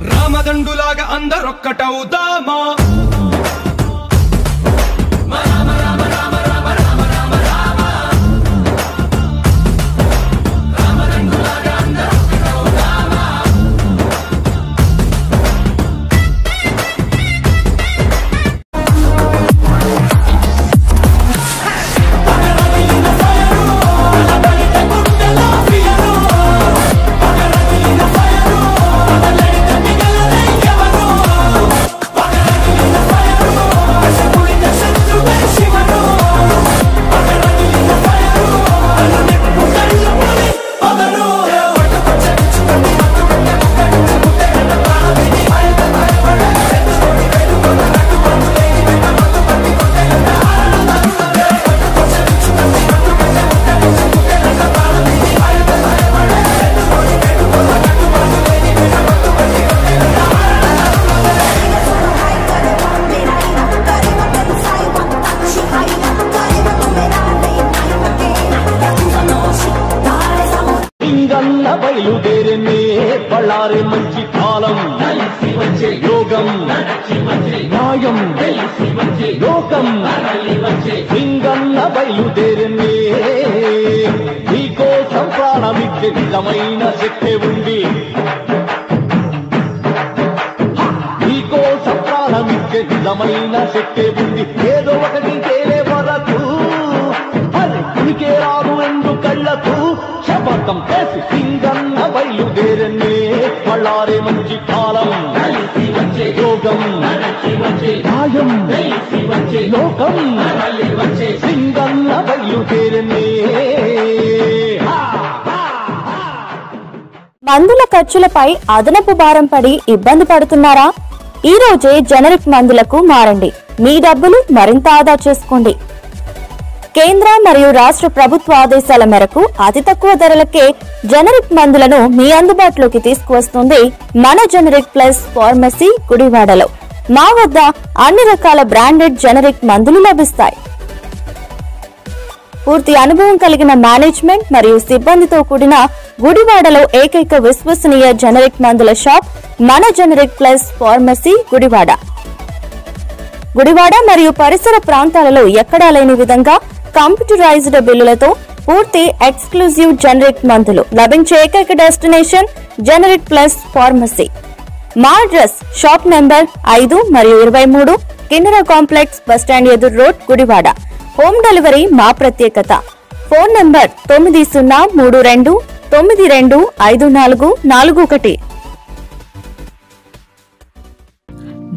రామదండులాగా అందరొక్కటవుదామా బయలుదేరనే బళ్ళారే మంచి కాలం యోగం న్యాయం లోకం సింగన్న బయలుదేరనే నీకోసం ప్రాణమిచ్చే నిజమైన శక్తి ఉంది నీకోసం ప్రాణమిచ్చే నిజమైన శక్తి ఉంది ఏదో ఒకటి తేలే వరకు ఉనికే రాదు ఎందు కళ్ళకు శపథం చేసి సింగన్న బయలుదేరనే బళ్ళారే మంచి కాలం యోగం న్యాయం లోకం సింగన్న బయలుదేరనే మందుల ఖర్చులపై అదనపు భారం పడి ఇబ్బంది పడుతున్నారా? ఈ రోజే జనరిక్ మందులకు మారండి. మీ డబ్బులు మరింత ఆదా చేసుకోండి. కేంద్ర మరియు రాష్ట్ర ప్రభుత్వ ఆదేశాల మేరకు అతి తక్కువ ధరలకే జనరిక్ మందులను మీ అందుబాటులోకి తీసుకువస్తుంది మన జనరిక్ ప్లస్ ఫార్మసీ గుడివాడలో. మా వద్ద అన్ని రకాల బ్రాండెడ్ జనరిక్ మందులు లభిస్తాయి. పూర్తి అనుభవం కలిగిన మేనేజ్మెంట్ మరియు సిబ్బందితో కూడిన గుడివాడలో ఏకైక విశ్వసనీయ జనరిక్ మందుల షాప్ మన generic plus pharmacy Gudivada. Gudivada మరియు పరిసర ప్రాంతాలలో ఎక్కడా లేని విధంగా కంప్యూటరైజ్డ్ బిల్లులతో పూర్తి ఎక్స్క్లూజివ్ జనరిక్ మందులు లభించే ఏకైక డెస్టినేషన్ జనరిక్ ప్లస్ ఫార్మసీ. మా అడ్రస్ షాప్ నెంబర్ 5 మరియు 23, కిన్నెర కాంప్లెక్స్ బస్టాండ్ ఎదురు రోడ్, గుడివాడ. హోమ్ డెలివరీ మా ప్రత్యేకత. Phone number 9032925441.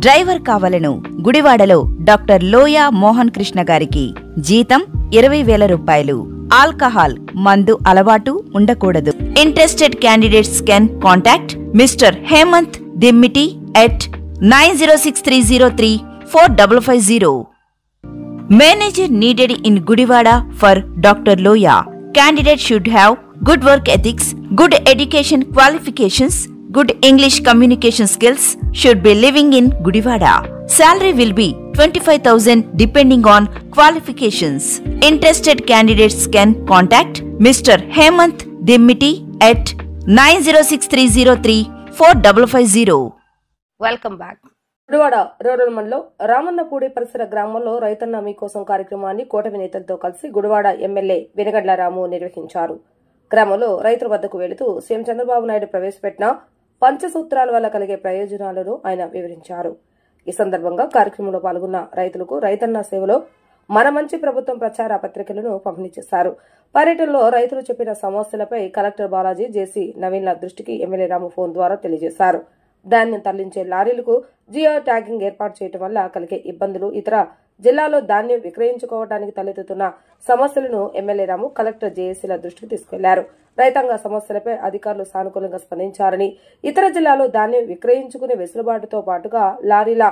డ్రైవర్ కావాలను గుడివాడలో డాక్టర్ లోయా మోహన్ కృష్ణ గారికి జీతం 20,000 రూపాయలు. ఆల్కహాల్ మందు అలవాటు ఉండకూడదు. Interested candidates can contact mister Hemanth Dimmiti at 9063034550. Manager needed in Gudivada for Dr. Loya. Candidate should have good work ethics, good education qualifications, good English communication skills, should be living in Gudivada. Salary will be 25,000 depending on qualifications. Interested candidates can contact Mr. Hemant Dimmiti at 9063034550. Welcome back. Gudivada rural మండలం రామన్నపూడి పరిసర గ్రామంలో రైతన్న మీకోసం కార్యక్రమాన్ని కూటమి నేతలతో కలిసి గుడివాడ ఎమ్మెల్యే వెనుగండ్ల రాము నిర్వహించారు. గ్రామంలో రైతుల వద్దకు వెళుతూ సీఎం చంద్రబాబు నాయుడు ప్రవేశపెట్టిన పంచసూత్రాల వల్ల కలిగే ప్రయోజనాలను ఆయన వివరించారు. ఈ సందర్భంగా కార్యక్రమంలో పాల్గొన్న రైతులకు రైతన్న సేవలో మన మంచి ప్రభుత్వం ప్రచార పత్రికలను పంపిణీ చేశారు. పర్యటనలో రైతులు చెప్పిన సమస్యలపై కలెక్టర్ బాలాజీ, జేసీ నవీన్ల దృష్టికి ఎమ్మెల్యే రాము ఫోన్ ద్వారా తెలియజేశారు. ధాన్యం తరలించే లారీలకు జియో ట్యాగింగ్ ఏర్పాటు చేయడం వల్ల కలిగే ఇబ్బందులు, ఇతర జిల్లాలో ధాన్యం విక్రయించుకోవడానికి తలెత్తుతున్న సమస్యలను ఎమ్మెల్యే రాము కలెక్టర్ జేఏసీల దృష్టికి తీసుకెళ్లారు. రైతాంగ సమస్యలపై అధికారులు సానుకూలంగా స్పందించారని, ఇతర జిల్లాలో ధాన్యం విక్రయించుకునే వెసులుబాటుతో పాటుగా లారీల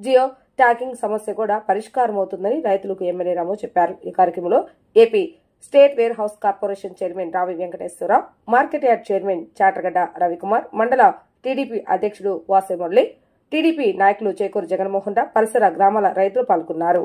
జియో ట్యాగింగ్ సమస్య కూడా పరిష్కారమవుతుందని రైతులకు ఎమ్మెల్యే రాము చెప్పారు. ఈ కార్యక్రమంలో AP state warehouse corporation chairman Ravi Venkateswararao, market yard chairman Chatagadda Ravikumar, మండల టీడీపీ అధ్యక్షుడు వాసే మురళి, టీడీపీ నాయకులు చేకూరు జగన్మోహన్ రావు, పరిసర గ్రామాల రైతులు పాల్గొన్నారు.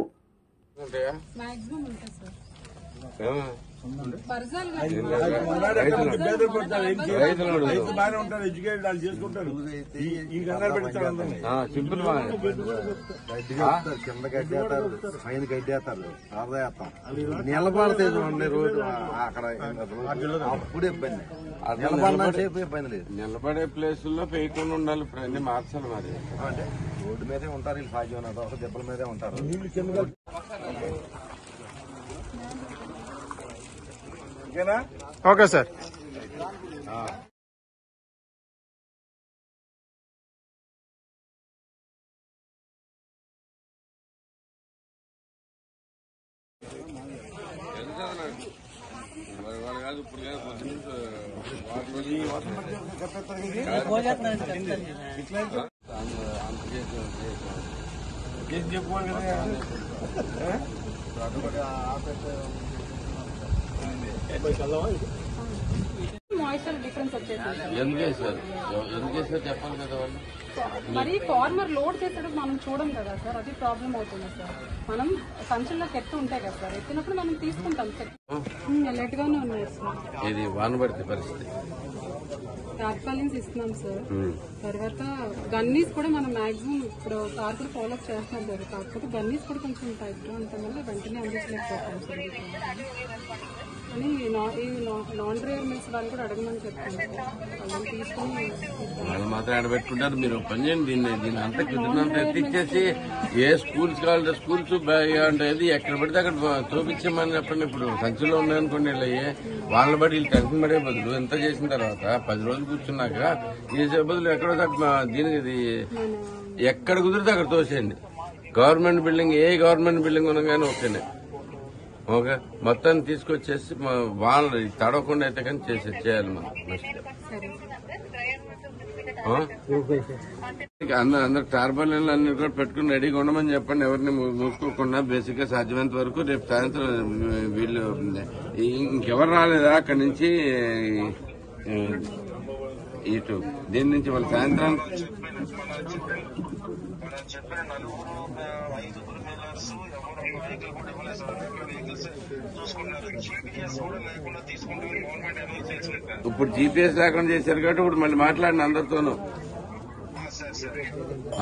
నిలబడే ప్లేసుల్లో పేయకుండా ఉండాలి. ఇప్పుడు అన్ని మార్చాలి. మరి రోడ్డు మీదే ఉంటారు వీళ్ళు, సాధ్యం దెబ్బల మీదే ఉంటారు. Okay sir. కాదు ఇప్పుడు చెప్పుకోవాలి కదా. ఎందుకేసారు చెప్పాలి కదా వాళ్ళు. మరి ఫార్మర్ లోడ్ చేసేటప్పుడు మనం చూడం కదా సార్, అది ప్రాబ్లం అవుతుంది సార్. మనం సంచుల్లోకి ఎత్తు ఉంటాయి కదా సార్, ఎత్తినప్పుడు మనం తీసుకుంటాం సార్. లెట్ గానే ఉన్నాయి సార్. ఇది వాన పడితే పరిస్థితి తాత్కాలిక ఇస్తున్నాం సార్. తర్వాత గన్నీస్ కూడా మనం మాక్సిమం ఇప్పుడు తార్కులు ఫాలో అప్ చేస్తున్నాం సార్. కాకపోతే గన్నీస్ కూడా కొంచెం టైట్ గా ఉండటం వల్ల వెంటనే అందించలేకపోతాం సార్. అని నాన్ డ్రైవర్ మిల్స్ వాళ్ళు కూడా అడగమని చెప్తాను సార్. వాళ్ళని తీసుకుని వాళ్ళు మాత్రం ఆడబెట్టుకుంటారు. మీరు పని చేయండి, దీన్ని అంతా కుదిరినంత ఎత్తిచ్చేసి ఏ స్కూల్స్ కావాలంటే స్కూల్స్ అంటే ఎక్కడ పడితే అక్కడ చూపించమని చెప్పండి. ఇప్పుడు సంచులో ఉన్నాయనుకోండి, వీళ్ళయ్యే వాళ్ళ బట్టి వీళ్ళు టెన్షన్ పడే బదులు ఎంత చేసిన తర్వాత 10 రోజులు కూర్చున్నాక చేసే బదులు ఎక్కడో దీనికి ఇది ఎక్కడ కుదిరితే అక్కడ తోసేయండి. గవర్నమెంట్ బిల్డింగ్, ఏ గవర్నమెంట్ బిల్డింగ్ ఉన్నా కానీ ఓకేనే. ఓకే మొత్తాన్ని తీసుకొచ్చేసి వాళ్ళు తడవకుండా అయితే కానీ చేయాలి మనం అందరు టార్బల్ అన్ని కూడా పెట్టుకుని రెడీగా ఉండమని చెప్పండి. ఎవరిని మూసుకోకుండా బేసిక్ గా సాధ్యమైనంత వరకు రేపు సాయంత్రం వీళ్ళు ఇంకెవరు రాలేదా అక్కడి నుంచి ఇటు దీని నుంచి వాళ్ళు సాయంత్రం ఇప్పుడు జీపీఎస్ లేకుండా చేశారు కాబట్టి ఇప్పుడు మళ్ళీ మాట్లాడిన అందరితోనూ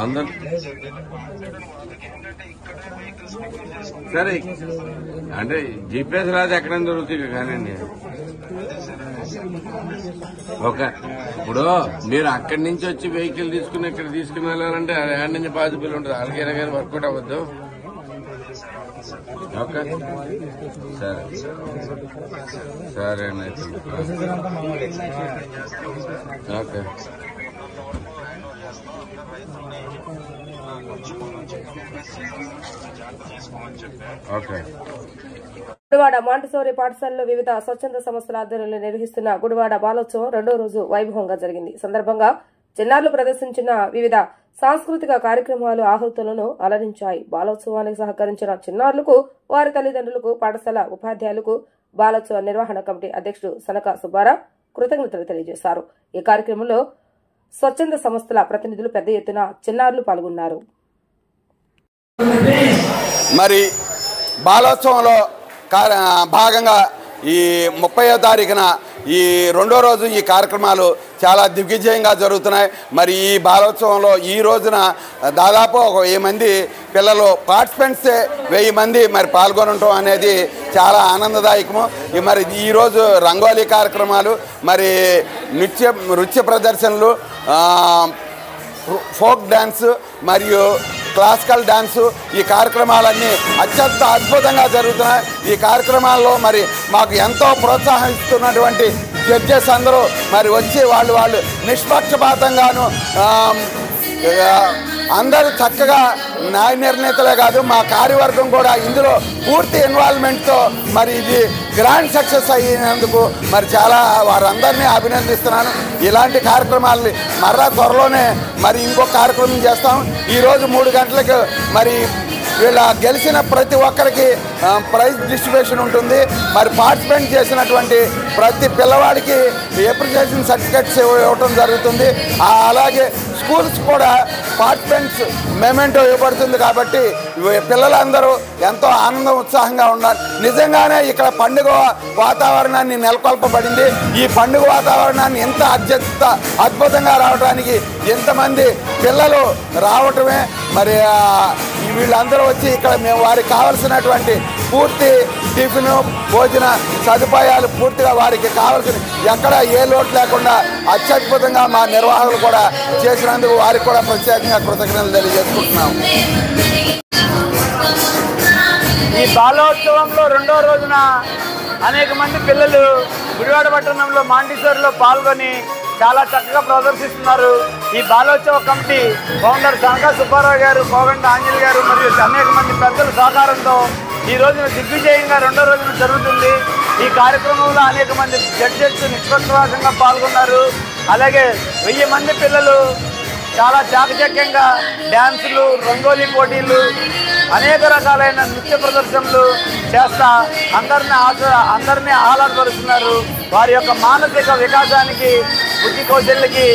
అందరు సరే అంటే జీపీఎస్ రాదు ఎక్కడైనా దొరుకుతుంది కానండి. ఓకే ఇప్పుడు మీరు అక్కడి నుంచి వచ్చి వెహికల్ తీసుకుని ఇక్కడ తీసుకుని వెళ్ళాలంటే యాడ్ నుంచి పాసిబుల్ ఉంటుంది. అలాగే కానీ వర్కౌట్ అవ్వద్దు. ఓకే సరే సరే అండి ఓకే ఓకే. గుడివాడ మాంటిసోరి పాఠశాలలో వివిధ స్వచ్ఛంద సంస్థల ఆధ్వర్యంలో నిర్వహిస్తున్న గుడివాడ బాలోత్సవం 2వ రోజు వైభవంగా జరిగింది. సందర్భంగా చిన్నారులు ప్రదర్శించిన వివిధ సాంస్కృతిక కార్యక్రమాలు ఆహుతులను అలరించాయి. బాలోత్సవానికి సహకరించిన చిన్నారులకు, వారి తల్లిదండ్రులకు, పాఠశాల ఉపాధ్యాయులకు బాలోత్సవ నిర్వహణ కమిటీ అధ్యక్షుడు సనక సుబ్బారావు కృతజ్ఞతలు తెలియజేశారు. ఈ కార్యక్రమంలో స్వచ్ఛంద సంస్థల ప్రతినిధులు పెద్ద ఎత్తున చిన్నారులు పాల్గొన్నారు. మరి బాలోత్సవంలో భాగంగా ఈ 30వ తారీఖున ఈ 2వ రోజు ఈ కార్యక్రమాలు చాలా దిగ్విజయంగా జరుగుతున్నాయి. మరి ఈ బాలోత్సవంలో ఈ రోజున దాదాపు ఒక 1000 మంది పిల్లలు పార్టిసిపెంట్సే 1000 మంది మరి పాల్గొనడం అనేది చాలా ఆనందదాయకము. మరి ఈరోజు రంగోలీ కార్యక్రమాలు, మరి నృత్య ప్రదర్శనలు, ఫోక్ డ్యాన్స్ మరియు క్లాసికల్ డ్యాన్సు, ఈ కార్యక్రమాలన్నీ అత్యంత అద్భుతంగా జరుగుతున్నాయి. ఈ కార్యక్రమాల్లో మరి మాకు ఎంతో ప్రోత్సాహిస్తున్నటువంటి జడ్జెస్ అందరూ మరి వచ్చి వాళ్ళు నిష్పక్షపాతంగాను అందరూ చక్కగా న్యాయ నిర్ణేతలే కాదు, మా కార్యవర్గం కూడా ఇందులో పూర్తి ఇన్వాల్వ్మెంట్తో మరి ఇది గ్రాండ్ సక్సెస్ అయినందుకు మరి చాలా వారందరినీ అభినందిస్తున్నాను. ఇలాంటి కార్యక్రమాలని మరలా త్వరలోనే మరి ఇంకొక కార్యక్రమం చేస్తాం. ఈరోజు 3 గంటలకు మరి వీళ్ళ గెలిచిన ప్రతి ఒక్కరికి ప్రైజ్ డిస్ట్రిబ్యూషన్ ఉంటుంది. మరి పార్టిసిపేట్ చేసినటువంటి ప్రతి పిల్లవాడికి అప్రిసియేషన్ సర్టిఫికెట్స్ ఇవ్వడం జరుగుతుంది. అలాగే స్కూల్స్ కూడా పార్టిసిపెంట్స్ మెమెంటో ఇవ్వబడుతుంది. కాబట్టి పిల్లలందరూ ఎంతో ఆనందం ఉత్సాహంగా ఉన్నారు. నిజంగానే ఇక్కడ పండుగ వాతావరణాన్ని నెలకొల్పబడింది. ఈ పండుగ వాతావరణాన్ని ఎంత అద్భుతంగా రావడానికి ఎంతమంది పిల్లలు రావటమే మరి వీళ్ళందరూ వచ్చి ఇక్కడ మేము వారికి కావలసినటువంటి పూర్తి టిఫిన్, భోజన సదుపాయాలు పూర్తిగా వారికి కావాల్సిన ఎక్కడ ఏ లోటు లేకుండా అత్యద్భుతంగా మా నిర్వాహకులు కూడా చేసినందుకు వారికి కూడా ప్రత్యేకంగా కృతజ్ఞతలు తెలియజేసుకుంటున్నాం. ఈ బాలోత్సవంలో 2వ రోజున అనేక మంది పిల్లలు గుడివాడ పట్టణంలో మాంటిసోరిలో పాల్గొని చాలా చక్కగా ప్రదర్శిస్తున్నారు. ఈ బాలోత్సవ కమిటీ ఫౌండర్ సనక సుబ్బారావు గారు, కోగండ ఆంజలి గారు మరియు అనేక మంది పెద్దల సహకారంతో ఈ రోజున దిగ్విజయంగా 2వ రోజున జరుగుతుంది. ఈ కార్యక్రమంలో అనేక మంది జడ్జెస్ నిష్పక్షపాతంగా పాల్గొన్నారు. అలాగే 1000 మంది పిల్లలు చాలా చాకచక్యంగా డ్యాన్సులు, రంగోలీ పోటీలు, అనేక రకాలైన నృత్య ప్రదర్శనలు చేస్తా అందరినీ ఆహ్లాదపరుస్తున్నారు. వారి యొక్క మానసిక వికాసానికి, బుద్ధి కౌశల్యకి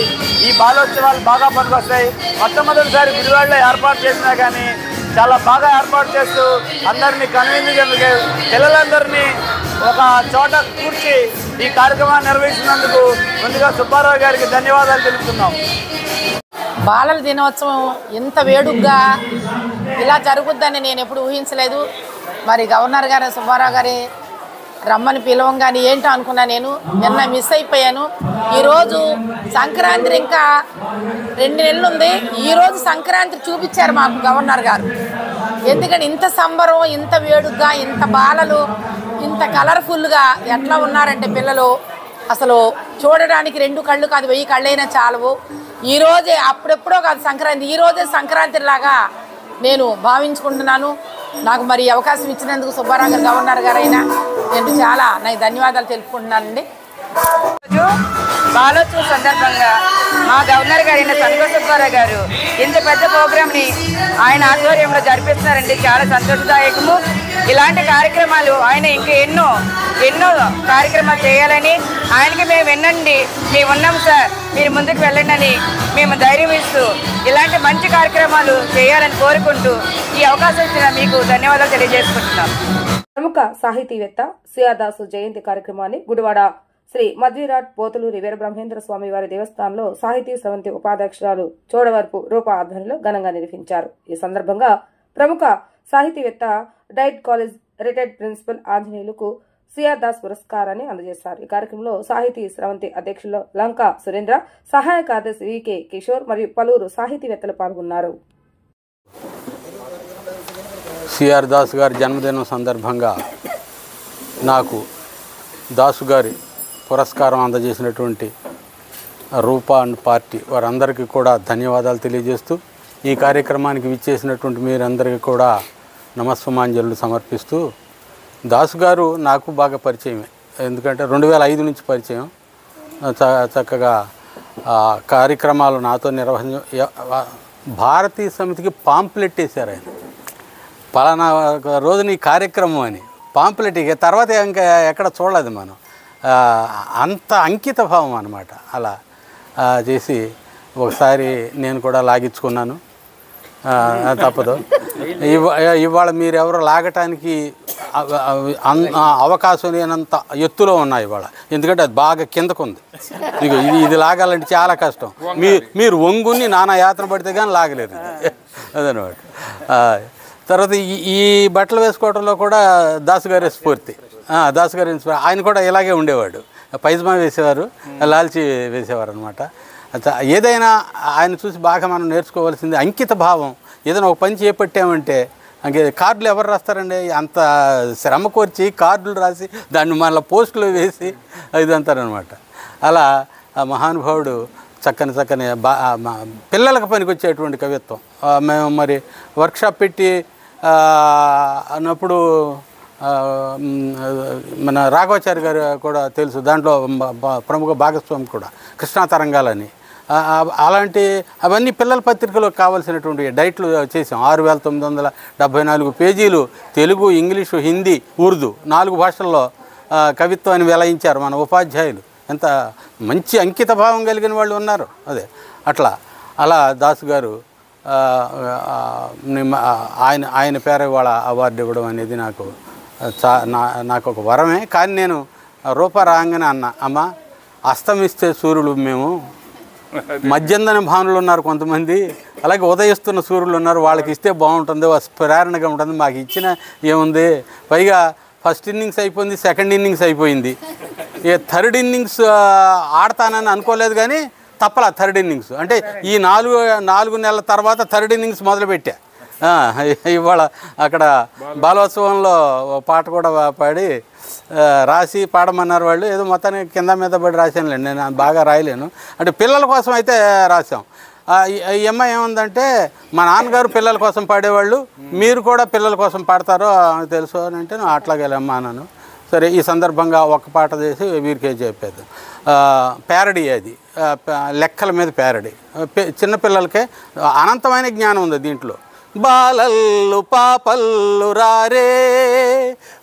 ఈ బాలోత్సవాలు బాగా పనికొస్తాయి. మొట్టమొదటిసారి గుడివాడలో ఏర్పాటు చేసినా కానీ చాలా బాగా ఏర్పాటు చేస్తూ అందరినీ కన్వీనియంగా పిల్లలందరినీ ఒక చోట కూర్చి ఈ కార్యక్రమాన్ని నిర్వహిస్తున్నందుకు ముందుగా సుబ్బారావు గారికి ధన్యవాదాలు తెలుపుతున్నాం. బాలల దినోత్సవం ఇంత వేడుగ్గా ఇలా జరుగుద్దని నేను ఎప్పుడు ఊహించలేదు. మరి గవర్నర్ గారు సుబ్బారావు గారి రమ్మని పిలవంగానే ఏంటో అనుకున్నా. నేను నిన్న మిస్ అయిపోయాను. ఈరోజు సంక్రాంతి ఇంకా 2 నెలలు ఉంది. ఈరోజు సంక్రాంతి చూపించారు మాకు గవర్నర్ గారు. ఎందుకంటే ఇంత సంబరం, ఇంత వేడుగ్గా, ఇంత బాలలు ఇంత కలర్ఫుల్గా ఎట్లా ఉన్నారంటే పిల్లలు అసలు చూడడానికి 2 కళ్ళు కాదు 1000 కళ్ళైనా చాలవు. ఈరోజే అప్పుడెప్పుడో కాదు సంక్రాంతి, ఈరోజే సంక్రాంతి లాగా నేను భావించుకుంటున్నాను. నాకు మరి ఈ అవకాశం ఇచ్చినందుకు సుబ్బారావు గారు గవర్నర్ గారైనా నేను చాలా నాకు ధన్యవాదాలు తెలుపుకుంటున్నానండి. బాలోత్సవ సందర్భంగా మా గవర్నర్ గారైన తనుగ సుబ్బారావు గారు ఇంత పెద్ద ప్రోగ్రామ్ని ఆయన ఆధ్వర్యంలో జరిపిస్తున్నారండి. చాలా సంతోషదాయకము. ఇలాంటి కార్యక్రమాలు ఆయన ఇంకా ఎన్నో కార్యక్రమాలు చేయాలని ఆయనకి మేము వినండి, మేము ఉన్నాం సార్, మీరు ముందుకు వెళ్ళండి అని మేము ధైర్యం ఇస్తూ ఇలాంటి మంచి కార్యక్రమాలు చేయాలని కోరుకుంటూ ఈ అవకాశం ఇచ్చిన మీకు ధన్యవాదాలు తెలియజేసుకుంటున్నాం. ప్రముఖ సాహితీవేత్త సిఆర్ దాసు జయంతి కార్యక్రమాన్ని గుడివాడ శ్రీ మధ్విరాట్ పోతులూరి వీరబ్రహ్మేంద్ర స్వామి వారి దేవస్థానంలో సాహితీ స్రవంతి ఉపాధ్యక్షురాలు చోడవరపు రూప ఆధ్వర్యంలో ఘనంగా నిర్వహించారు. ఈ సందర్భంగా ప్రముఖ సాహితీవేత్త డైట్ కాలేజ్ రిటైర్డ్ ప్రిన్సిపల్ ఆంజనేయులకు సిఆర్ దాస్ పురస్కారాన్ని అందజేశారు. ఈ కార్యక్రమంలో సాహితీ స్రవంతి అధ్యక్షులు లంకా సురేంద్ర, సహాయ కార్యదర్శి వికే కిషోర్ మరియు పలువురు సాహితీవేత్తలు పాల్గొన్నారు. సిఆర్ దాస్ గారి జన్మదినం సందర్భంగా నాకు దాసు గారి పురస్కారం అందజేసినటువంటి రూపా అండ్ పార్టీ వారందరికీ కూడా ధన్యవాదాలు తెలియజేస్తూ ఈ కార్యక్రమానికి విచ్చేసినటువంటి మీరందరికీ కూడా నమస్సుమాంజలు సమర్పిస్తూ, దాసు గారు నాకు బాగా పరిచయమే. ఎందుకంటే 2005 నుంచి పరిచయం. చక్కగా కార్యక్రమాలు నాతో భారతీయ సమితికి పాంప్లెట్ వేశారు ఆయన. పలానా రోజున ఈ కార్యక్రమం అని పాంప్లెట్, ఇక తర్వాత ఇంకా ఎక్కడ చూడలేదు మనం. అంత అంకిత భావం అన్నమాట. అలా చేసి ఒకసారి నేను కూడా లాగించుకున్నాను. తప్పదు. ఇవాళ మీరెవరో లాగటానికి అవకాశం లేనంత ఎత్తులో ఉన్నాయి ఇవాళ. ఎందుకంటే అది బాగా కిందకుంది. ఇది లాగాలంటే చాలా కష్టం. మీరు ఒంగుని నానా యాత్ర పడితే కానీ లాగలేరు. అదనమాట. తర్వాత ఈ బట్టలు వేసుకోవడంలో కూడా దాసు గారి స్ఫూర్తి. దాసు గారి ఆయన కూడా ఇలాగే ఉండేవాడు. పైజమా వేసేవారు, లాల్చి వేసేవారు అనమాట. ఏదైనా ఆయన చూసి బాగా మనం నేర్చుకోవాల్సింది అంకిత భావం. ఏదైనా ఒక పని చేపట్టామంటే అంటే కార్డులు ఎవరు రాస్తారండి? అంత శ్రమ కోర్చి కార్డులు రాసి దాన్ని మళ్ళీ పోస్టులు వేసి ఇదంతారనమాట. అలా ఆ మహానుభావుడు చక్కని పిల్లలకు పనికొచ్చేటువంటి కవిత్వం. మేము మరి వర్క్షాప్ పెట్టి అన్నప్పుడు మన రాఘవాచారి గారు కూడా తెలుసు, దాంట్లో ప్రముఖ భాగస్వామి కూడా, కృష్ణా తరంగాలని. అవన్నీ పిల్లల పత్రికలో కావాల్సినటువంటి డైట్లు చేసాం. 6974 పేజీలు తెలుగు, ఇంగ్లీషు, హిందీ, ఉర్దూ 4 భాషల్లో కవిత్వాన్ని వెలయించారు మన ఉపాధ్యాయులు. ఎంత మంచి అంకిత భావం కలిగిన వాళ్ళు ఉన్నారు. అలా దాసు గారు ఆయన పేరు వాళ్ళ అవార్డు ఇవ్వడం అనేది నాకు ఒక వరమే. కానీ నేను రూప రాగానే అమ్మ అస్తమిస్తే సూర్యులు మేము, మధ్యంతన భానులు ఉన్నారు కొంతమంది, అలాగే ఉదయిస్తున్న సూర్యులు ఉన్నారు, వాళ్ళకి ఇస్తే బాగుంటుంది, ప్రేరణగా ఉంటుంది. మాకు ఇచ్చిన ఏముంది? పైగా ఫస్ట్ ఇన్నింగ్స్ అయిపోయింది, సెకండ్ ఇన్నింగ్స్ అయిపోయింది. థర్డ్ ఇన్నింగ్స్ ఆడతానని అనుకోలేదు, కానీ తప్పలా థర్డ్ ఇన్నింగ్స్ అంటే ఈ 4 నెలల తర్వాత థర్డ్ ఇన్నింగ్స్ మొదలుపెట్టా. ఇవాళ అక్కడ బాలోత్సవంలో పాట కూడా పాడి రాసి పాడమన్నారు వాళ్ళు. ఏదో మొత్తానికి కింద మీద పడి రాశానులేండి, నేను బాగా రాయలేను. అంటే పిల్లల కోసం అయితే రాసాం. ఈ అమ్మాయి ఏముందంటే, మా నాన్నగారు పిల్లల కోసం పాడేవాళ్ళు, మీరు కూడా పిల్లల కోసం పాడతారో తెలుసు అని అంటే అట్లాగే అమ్మా అన్నాను. సరే, ఈ సందర్భంగా ఒక పాట చేసి వీరికే చెప్పేది. ప్యారడీ అది, లెక్కల మీద ప్యారడీ. చిన్నపిల్లలకే అనంతమైన జ్ఞానం ఉంది దీంట్లో. బాలల్లు పాపల్లు రారే,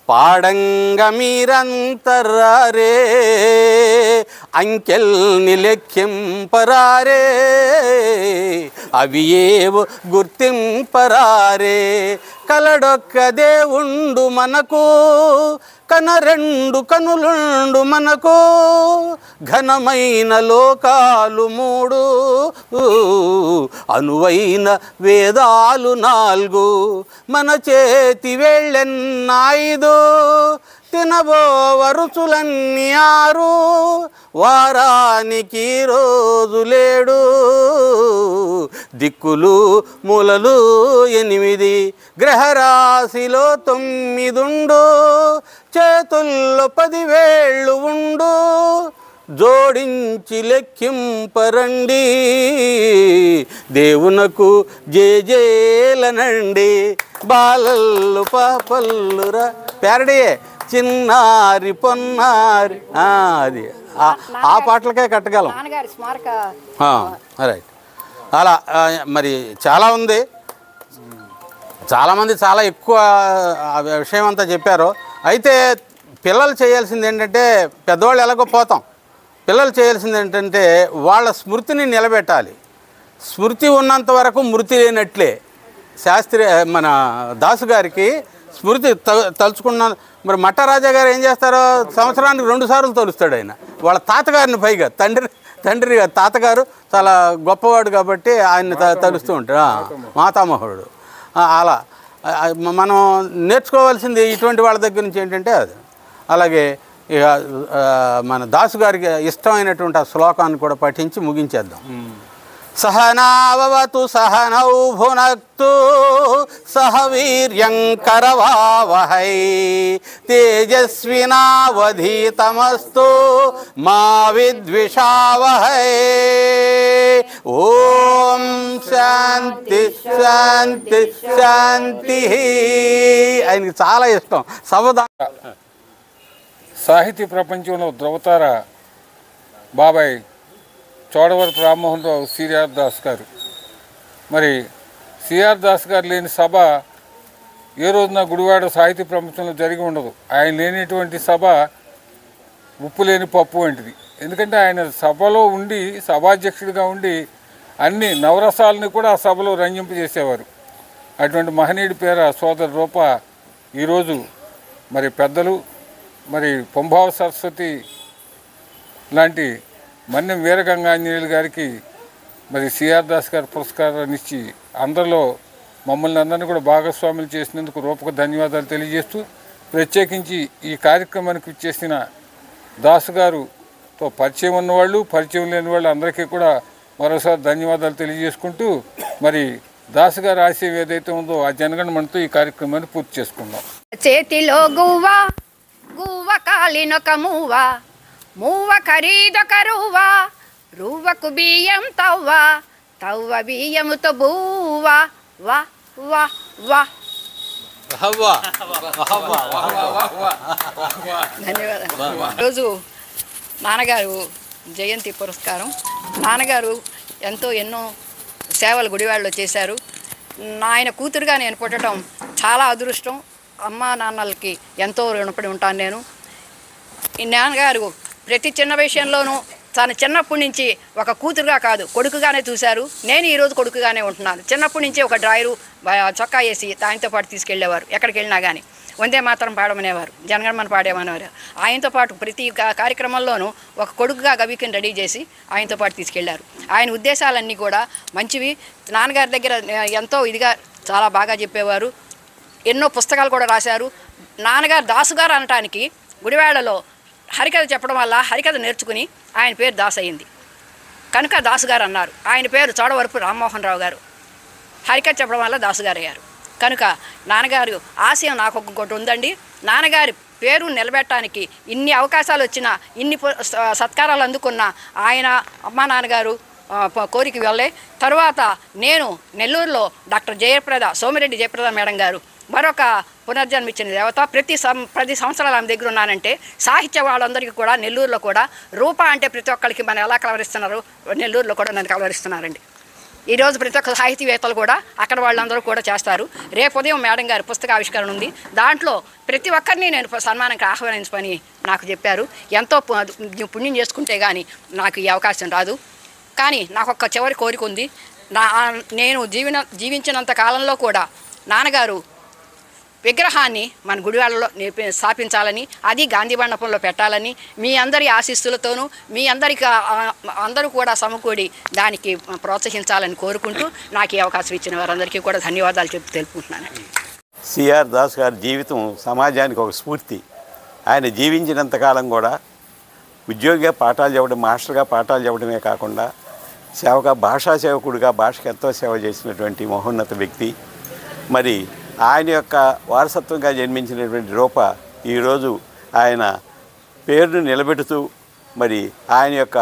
పాడంగ మీరంతరారే, అంకెల్ని లెక్కింపరారే, అవి ఏవో గుర్తింపరారే, కలడొక్క దేవుండు మనకు, కనరెండు కనులుండు మనకు, ఘనమైన లోకాలు 3, అనువైన వేదాలు 4, మన చేతి వేళ్ళెన్నాయిదు, తినబోవ రుచులన్నీ 6, వారానికి రోజు 7, దిక్కులు మూలలు 8, గ్రహరాశిలో 9, చేతుల్లో 10 వేళ్ళు ఉండు, జోడించి లెక్కింపరండి, దేవునకు జేజేలనండి. బాలల్లు పాపల్లురా ప్యారడీయే చిన్నారి పొన్నారి అది ఆ పాటలకే కట్టగలం. రైట్. అలా మరి చాలా ఉంది. చాలామంది చాలా ఎక్కువ విషయం అంతా చెప్పారు. అయితే పిల్లలు చేయాల్సింది ఏంటంటే, పెద్దవాళ్ళు ఎలాగో పోతాం, పిల్లలు చేయాల్సింది ఏంటంటే వాళ్ళ స్మృతిని నిలబెట్టాలి. స్మృతి ఉన్నంత వరకు మృతి లేనట్లే. శాస్త్రి మన దాసు గారికి స్మృతి తలుచుకున్న మరి మట్టరాజా గారు ఏం చేస్తారో సంవత్సరానికి 2 సార్లు తలుస్తాడు ఆయన. వాళ్ళ తాతగారిని పైగా తండ్రి తాతగారు చాలా గొప్పవాడు కాబట్టి ఆయన్ని తలుస్తూ ఉంటాడు, మాతామహుడు. అలా మనం నేర్చుకోవాల్సింది ఇటువంటి వాళ్ళ దగ్గర నుంచి ఏంటంటే అది. అలాగే ఇక మన దాసు గారికి ఇష్టమైనటువంటి ఆ శ్లోకాన్ని కూడా పఠించి ముగించేద్దాం. సహనావతు సహనౌ భునక్తు సహ వీర్యం కరవావహై తేజస్వినావధీతమస్తు మా విద్విషావహై. ఓం శాంతి శాంతి శాంతి. ఆయనకి చాలా ఇష్టం సవదా. సాహితీ ప్రపంచంలో ధ్రువతార బాబాయ్ చోడవరపు రామ్మోహన్ రావు సిఆర్ దాస్ గారు. మరి సిఆర్ దాస్ గారు లేని సభ ఏ రోజున గుడివాడ సాహితీ ప్రపంచంలో జరిగి ఉండదు. ఆయన లేనిటువంటి సభ ఉప్పు లేని పప్పు వంటిది. ఎందుకంటే ఆయన సభలో ఉండి సభాధ్యక్షుడిగా ఉండి అన్ని నవరసాలని కూడా ఆ సభలో రంజింపజేసేవారు. అటువంటి మహనీయుడి పేర సోదరు రూప ఈరోజు మరి పెద్దలు మరి పొంభావ సరస్వతి లాంటి మన్యం వీరగంగాంజనేయులు గారికి మరి సిఆర్ దాస్ గారి పురస్కారాన్ని ఇచ్చి అందరిలో మమ్మల్ని అందరినీ కూడా భాగస్వాములు చేసినందుకు రూపకు ధన్యవాదాలు తెలియజేస్తూ, ప్రత్యేకించి ఈ కార్యక్రమానికి ఇచ్చేసిన దాసు గారుతో పరిచయం ఉన్నవాళ్ళు పరిచయం లేని వాళ్ళు అందరికీ కూడా మరోసారి ధన్యవాదాలు తెలియజేసుకుంటూ, మరి దాసు గారి ఆశయం ఏదైతే ఉందో ఆ జనగణమనతో ఈ కార్యక్రమాన్ని పూర్తి చేసుకుందాం. చేతిలో గువ్వ గువ్వ కాలినొక మూవ మూవ ఖరీదొక రువ్వ రువ్వకు బియ్యం తవ్వ తవ్వ బియ్యముతో బూవ వా వా వా. ధన్యవాదాలు. ఈరోజు నాన్నగారు జయంతి పురస్కారం. నాన్నగారు ఎన్నో సేవలు గుడివాడలో చేశారు. ఆయన కూతురుగా నేను పుట్టడం చాలా అదృష్టం. అమ్మా నాన్నలకి ఎంతో రుణపడి ఉంటాను నేను. ఈ నాన్నగారు ప్రతి చిన్న విషయంలోనూ తన చిన్నప్పటి నుంచి ఒక కూతురుగా కాదు కొడుకుగానే చూశారు. నేను ఈరోజు కొడుకుగానే ఉంటున్నాను. చిన్నప్పటి నుంచి ఒక డ్రాయరు చొక్కా వేసి ఆయనతో పాటు తీసుకెళ్లేవారు. ఎక్కడికి వెళ్ళినా కానీ వందే మాత్రం పాడమనేవారు, జనగణమన పాడేమనేవారు. ఆయనతో పాటు ప్రతి కార్యక్రమంలోనూ ఒక కొడుకుగా గవికిని రెడీ చేసి ఆయనతో పాటు తీసుకెళ్లారు. ఆయన ఉద్దేశాలన్నీ కూడా మంచివి. నాన్నగారి దగ్గర ఎంతో ఇదిగా చాలా బాగా చెప్పేవారు. ఎన్నో పుస్తకాలు కూడా రాశారు. నాన్నగారు దాసుగారు అనటానికి గుడివాడలో హరికథ చెప్పడం వల్ల హరికథ నేర్చుకుని ఆయన పేరు దాస్ అయింది కనుక దాసుగారు అన్నారు. ఆయన పేరు చోడవరపు రామ్మోహన్ రావు గారు. హరికథ చెప్పడం వల్ల దాసుగారు అయ్యారు. కనుక నాన్నగారు ఆశయం నాకు ఒక్కొక్కటి ఉందండి. నాన్నగారి పేరు నిలబెట్టడానికి ఇన్ని అవకాశాలు వచ్చినా ఇన్ని సత్కారాలు అందుకున్న ఆయన అమ్మా నాన్నగారు కోరిక వెళ్ళే తర్వాత నేను నెల్లూరులో డాక్టర్ సోమిరెడ్డి జయప్రద మేడం గారు మరొక పునర్జన్మిచ్చిన దేవత. ప్రతి సంవత్సరాలు ఆమె దగ్గర ఉన్నానంటే సాహిత్య వాళ్ళందరికీ కూడా నెల్లూరులో కూడా రూప అంటే ప్రతి ఒక్కరికి మనం ఎలా కలవరిస్తున్నారు, నెల్లూరులో కూడా నన్ను కలవరిస్తున్నారండి. ఈరోజు ప్రతి ఒక్క సాహితీవేత్తలు కూడా అక్కడ వాళ్ళందరూ కూడా చేస్తారు. రేపు ఉదయం మేడం గారి పుస్తక ఆవిష్కరణ ఉంది. దాంట్లో ప్రతి ఒక్కరిని నేను సన్మానంకి ఆహ్వానించమని నాకు చెప్పారు. ఎంతో పుణ్యం చేసుకుంటే కానీ నాకు ఈ అవకాశం రాదు. కానీ నాకు ఒక చివరి కోరిక ఉంది. నేను జీవించినంత కాలంలో కూడా నాన్నగారు విగ్రహాన్ని మన గుడివాడలో స్థాపించాలని, అది గాంధీ మండపంలో పెట్టాలని మీ అందరి ఆశీస్సులతోనూ మీ అందరూ కూడా సమకూడి దానికి ప్రోత్సహించాలని కోరుకుంటూ నాకు ఈ అవకాశం ఇచ్చిన వారందరికీ కూడా ధన్యవాదాలు తెలుపుకుంటున్నానండి. సిఆర్ దాస్ గారి జీవితం సమాజానికి ఒక స్ఫూర్తి. ఆయన జీవించినంతకాలం కూడా ఉద్యోగిగా పాఠాలు చెప్పడం, మాస్టర్గా పాఠాలు చెప్పడమే కాకుండా భాషా సేవకుడిగా భాషకు ఎంతో సేవ చేసినటువంటి మహోన్నత వ్యక్తి. మరి ఆయన యొక్క వారసత్వంగా జన్మించినటువంటి రూప ఈరోజు ఆయన పేరును నిలబెడుతూ మరి ఆయన యొక్క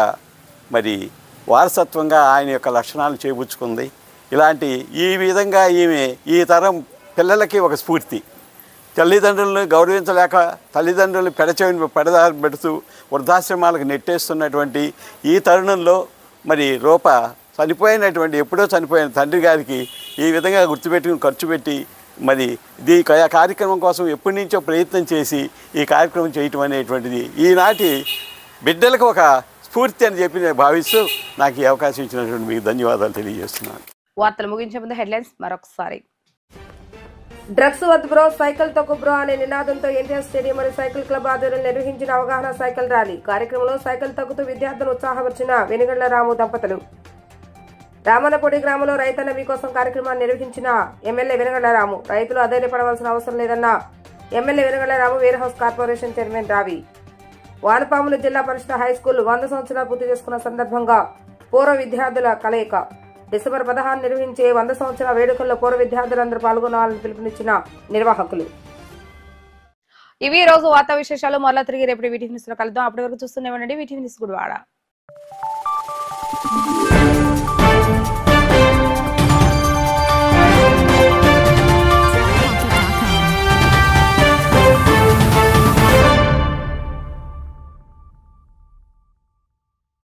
వారసత్వంగా ఆయన యొక్క లక్షణాలు చేపుచ్చుకుంది. ఈ విధంగా ఈమె ఈ తరం పిల్లలకి ఒక స్ఫూర్తి. తల్లిదండ్రులను గౌరవించలేక తల్లిదండ్రులను పెడదారి పెడుతూ వృద్ధాశ్రమాలకు నెట్టేస్తున్నటువంటి ఈ తరుణంలో మరి రూప చనిపోయినటువంటి ఎప్పుడో చనిపోయిన తండ్రి గారికి ఈ విధంగా గుర్తుపెట్టుకుని ఖర్చు పెట్టి మరి ఈ కార్యక్రమం కోసం ఎప్పటి నుంచో ప్రయత్నం చేసి ఈ కార్యక్రమం చేయటం అనేటువంటిది ఈనాటి బిడ్డలకు ఒక స్ఫూర్తి అని చెప్పి నేను భావిస్తూ నాకు ఈ అవకాశం ఇచ్చినటువంటి మీకు ధన్యవాదాలు తెలియజేస్తున్నాను. వార్తలు ముగించే ముందు హెడ్లైన్స్ మరొకసారి. డ్రగ్స్ వద్దు బ్రో, సైకిల్ తొక్కు బ్రో అనే నినాదంతో ఎన్టీఆర్ స్టేడియం మరియు సైకిల్ క్లబ్ ఆధ్వర్యంలో నిర్వహించిన అవగాహన సైకిల్ ర్యాలీ కార్యక్రమంలో సైకిల్ తొక్కుతూ విద్యార్థులు ఉత్సాహపరిచిన వెనుగండ్ల రాము దంపతులు. రామన్నపూడి గ్రామంలో రైతన్న మీకోసం కార్యక్రమాన్ని నిర్వహించిన ఎమ్మెల్యే వెనుగండ్ల రాము. రైతులు అధైర్యపడవలసిన అవసరం లేదన్న ఎమ్మెల్యే వెనుగండ్ల రాము. వేర్ హౌస్ కార్పొరేషన్ చైర్మన్ రావి. వానపాముల జిల్లా పరిషత్ హైస్కూల్ 100 సంవత్సరాలు పూర్తి చేసుకున్న సందర్భంగా పూర్వ విద్యార్థుల కలయిక. డిసెంబర్ 16 నిర్వహించే 100 సంవత్సరాల వేడుకల్లో పూర్వ విద్యార్థులందరూ పాల్గొనాలని పిలుపునిచ్చిన నిర్వాహకులు. ఇవి ఈ రోజు వార్తా విశేషాలు. మరలా తిరిగి రేపటి వీటీవీ న్యూస్ లో కలుద్దాం. అప్పటి వరకు చూస్తూనే ఉండండి వీటీవీ న్యూస్ గుడివాడ.